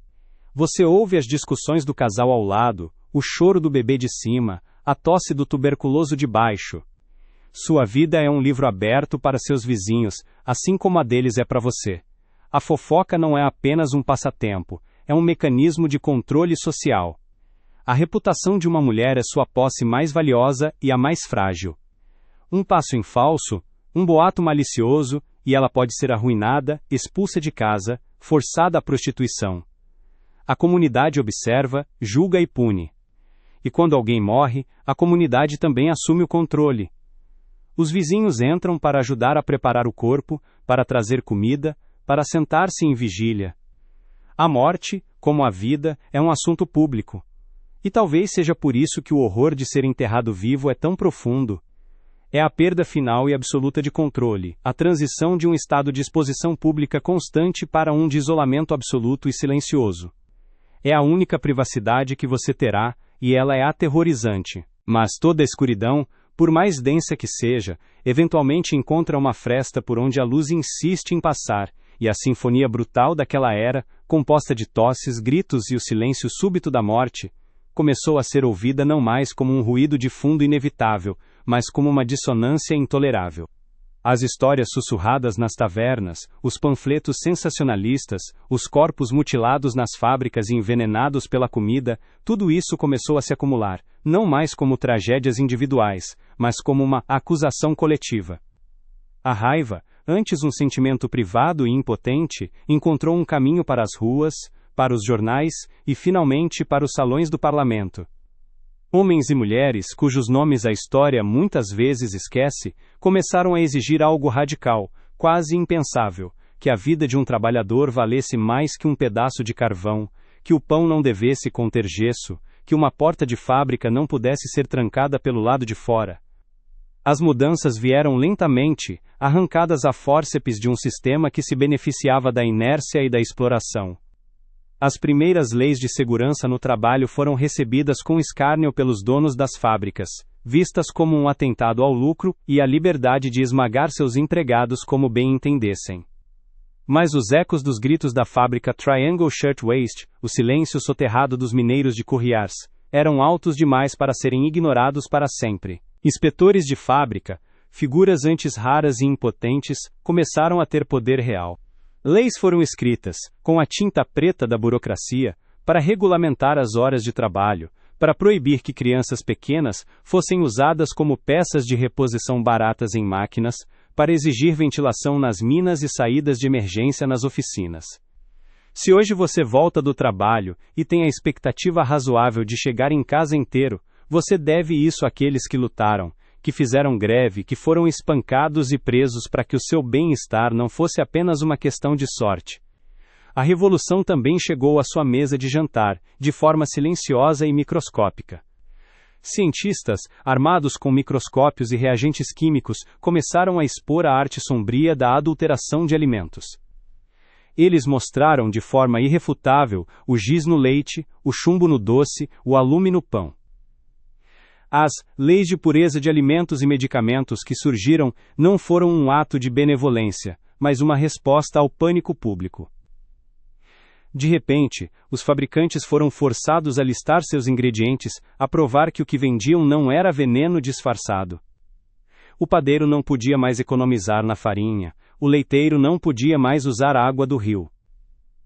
Você ouve as discussões do casal ao lado, o choro do bebê de cima, a tosse do tuberculoso de baixo. Sua vida é um livro aberto para seus vizinhos, assim como a deles é para você. A fofoca não é apenas um passatempo, é um mecanismo de controle social. A reputação de uma mulher é sua posse mais valiosa e a mais frágil. Um passo em falso, um boato malicioso, e ela pode ser arruinada, expulsa de casa, forçada à prostituição. A comunidade observa, julga e pune. E quando alguém morre, a comunidade também assume o controle. Os vizinhos entram para ajudar a preparar o corpo, para trazer comida, para sentar-se em vigília. A morte, como a vida, é um assunto público. E talvez seja por isso que o horror de ser enterrado vivo é tão profundo. É a perda final e absoluta de controle, a transição de um estado de exposição pública constante para um de isolamento absoluto e silencioso. É a única privacidade que você terá, e ela é aterrorizante. Mas toda a escuridão, por mais densa que seja, eventualmente encontra uma fresta por onde a luz insiste em passar, e a sinfonia brutal daquela era, composta de tosses, gritos e o silêncio súbito da morte, começou a ser ouvida não mais como um ruído de fundo inevitável, mas como uma dissonância intolerável. As histórias sussurradas nas tavernas, os panfletos sensacionalistas, os corpos mutilados nas fábricas e envenenados pela comida, tudo isso começou a se acumular, não mais como tragédias individuais, mas como uma acusação coletiva. A raiva, antes um sentimento privado e impotente, encontrou um caminho para as ruas, para os jornais e, finalmente, para os salões do parlamento. Homens e mulheres, cujos nomes a história muitas vezes esquece, começaram a exigir algo radical, quase impensável, que a vida de um trabalhador valesse mais que um pedaço de carvão, que o pão não devesse conter gesso, que uma porta de fábrica não pudesse ser trancada pelo lado de fora. As mudanças vieram lentamente, arrancadas a fórceps de um sistema que se beneficiava da inércia e da exploração. As primeiras leis de segurança no trabalho foram recebidas com escárnio pelos donos das fábricas, vistas como um atentado ao lucro e à liberdade de esmagar seus empregados como bem entendessem. Mas os ecos dos gritos da fábrica Triangle Shirtwaist, o silêncio soterrado dos mineiros de Courrières, eram altos demais para serem ignorados para sempre. Inspetores de fábrica, figuras antes raras e impotentes, começaram a ter poder real. Leis foram escritas, com a tinta preta da burocracia, para regulamentar as horas de trabalho, para proibir que crianças pequenas fossem usadas como peças de reposição baratas em máquinas, para exigir ventilação nas minas e saídas de emergência nas oficinas. Se hoje você volta do trabalho e tem a expectativa razoável de chegar em casa inteiro, você deve isso àqueles que lutaram, que fizeram greve, que foram espancados e presos para que o seu bem-estar não fosse apenas uma questão de sorte. A revolução também chegou à sua mesa de jantar, de forma silenciosa e microscópica. Cientistas, armados com microscópios e reagentes químicos, começaram a expor a arte sombria da adulteração de alimentos. Eles mostraram de forma irrefutável o giz no leite, o chumbo no doce, o alume no pão. As leis de pureza de alimentos e medicamentos que surgiram não foram um ato de benevolência, mas uma resposta ao pânico público. De repente, os fabricantes foram forçados a listar seus ingredientes, a provar que o que vendiam não era veneno disfarçado. O padeiro não podia mais economizar na farinha, o leiteiro não podia mais usar água do rio.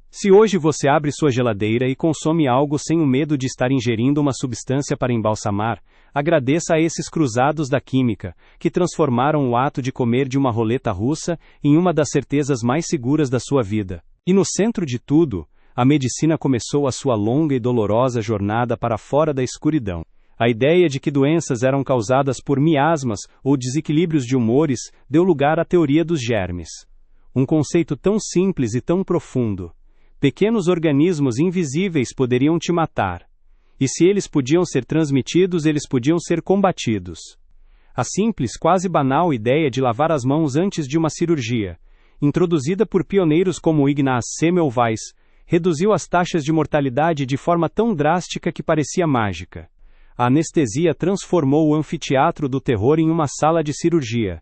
Se hoje você abre sua geladeira e consome algo sem o medo de estar ingerindo uma substância para embalsamar, agradeça a esses cruzados da química, que transformaram o ato de comer de uma roleta russa em uma das certezas mais seguras da sua vida. E no centro de tudo, a medicina começou a sua longa e dolorosa jornada para fora da escuridão. A ideia de que doenças eram causadas por miasmas ou desequilíbrios de humores deu lugar à teoria dos germes. Um conceito tão simples e tão profundo. Pequenos organismos invisíveis poderiam te matar. E se eles podiam ser transmitidos, eles podiam ser combatidos. A simples, quase banal ideia de lavar as mãos antes de uma cirurgia, introduzida por pioneiros como Ignaz Semmelweis, reduziu as taxas de mortalidade de forma tão drástica que parecia mágica. A anestesia transformou o anfiteatro do terror em uma sala de cirurgia.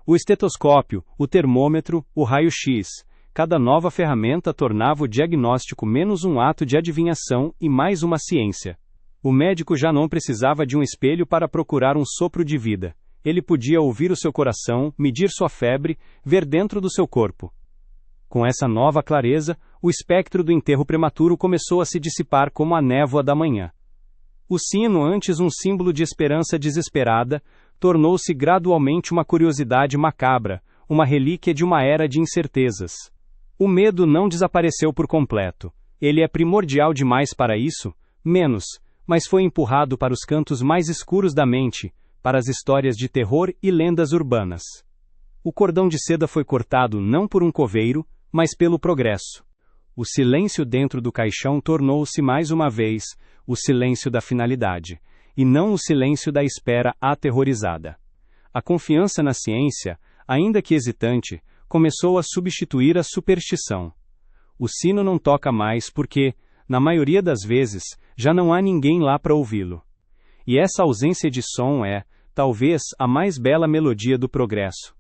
O estetoscópio, o termômetro, o raio-x, cada nova ferramenta tornava o diagnóstico menos um ato de adivinhação e mais uma ciência. O médico já não precisava de um espelho para procurar um sopro de vida. Ele podia ouvir o seu coração, medir sua febre, ver dentro do seu corpo. Com essa nova clareza, o espectro do enterro prematuro começou a se dissipar como a névoa da manhã. O sino, antes um símbolo de esperança desesperada, tornou-se gradualmente uma curiosidade macabra, uma relíquia de uma era de incertezas. O medo não desapareceu por completo. Ele é primordial demais para isso? Menos, mas foi empurrado para os cantos mais escuros da mente, para as histórias de terror e lendas urbanas. O cordão de seda foi cortado não por um coveiro, mas pelo progresso. O silêncio dentro do caixão tornou-se mais uma vez o silêncio da finalidade, e não o silêncio da espera aterrorizada. A confiança na ciência, ainda que hesitante, começou a substituir a superstição. O sino não toca mais porque, na maioria das vezes, já não há ninguém lá para ouvi-lo. E essa ausência de som é, talvez, a mais bela melodia do progresso.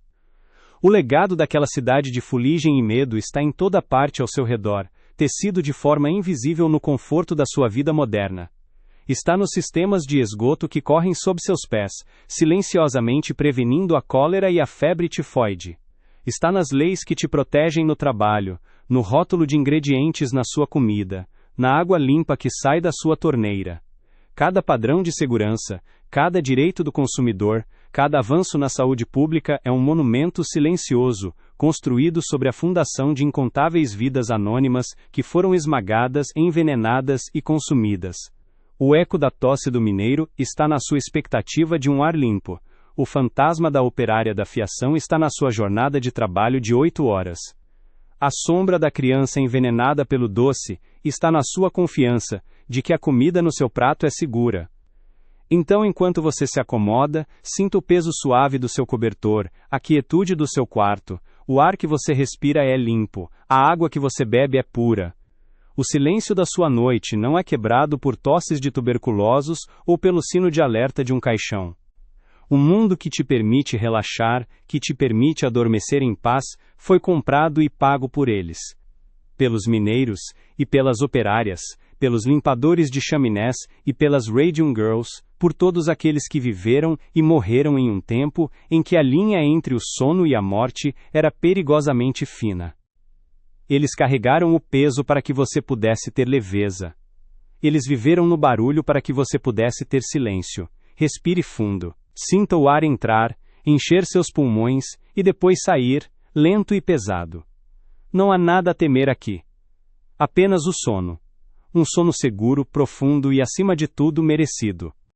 O legado daquela cidade de fuligem e medo está em toda parte ao seu redor, tecido de forma invisível no conforto da sua vida moderna. Está nos sistemas de esgoto que correm sob seus pés, silenciosamente prevenindo a cólera e a febre tifoide. Está nas leis que te protegem no trabalho, no rótulo de ingredientes na sua comida, na água limpa que sai da sua torneira. Cada padrão de segurança, cada direito do consumidor, cada avanço na saúde pública é um monumento silencioso, construído sobre a fundação de incontáveis vidas anônimas que foram esmagadas, envenenadas e consumidas. O eco da tosse do mineiro está na sua expectativa de um ar limpo. O fantasma da operária da fiação está na sua jornada de trabalho de 8 horas. A sombra da criança envenenada pelo doce está na sua confiança de que a comida no seu prato é segura. Então, enquanto você se acomoda, sinta o peso suave do seu cobertor, a quietude do seu quarto, o ar que você respira é limpo, a água que você bebe é pura. O silêncio da sua noite não é quebrado por tosses de tuberculosos ou pelo sino de alerta de um caixão. O mundo que te permite relaxar, que te permite adormecer em paz, foi comprado e pago por eles. Pelos mineiros, e pelas operárias, pelos limpadores de chaminés e pelas Radium Girls, por todos aqueles que viveram e morreram em um tempo em que a linha entre o sono e a morte era perigosamente fina. Eles carregaram o peso para que você pudesse ter leveza. Eles viveram no barulho para que você pudesse ter silêncio. Respire fundo. Sinta o ar entrar, encher seus pulmões e depois sair, lento e pesado. Não há nada a temer aqui. Apenas o sono. Um sono seguro, profundo e, acima de tudo, merecido.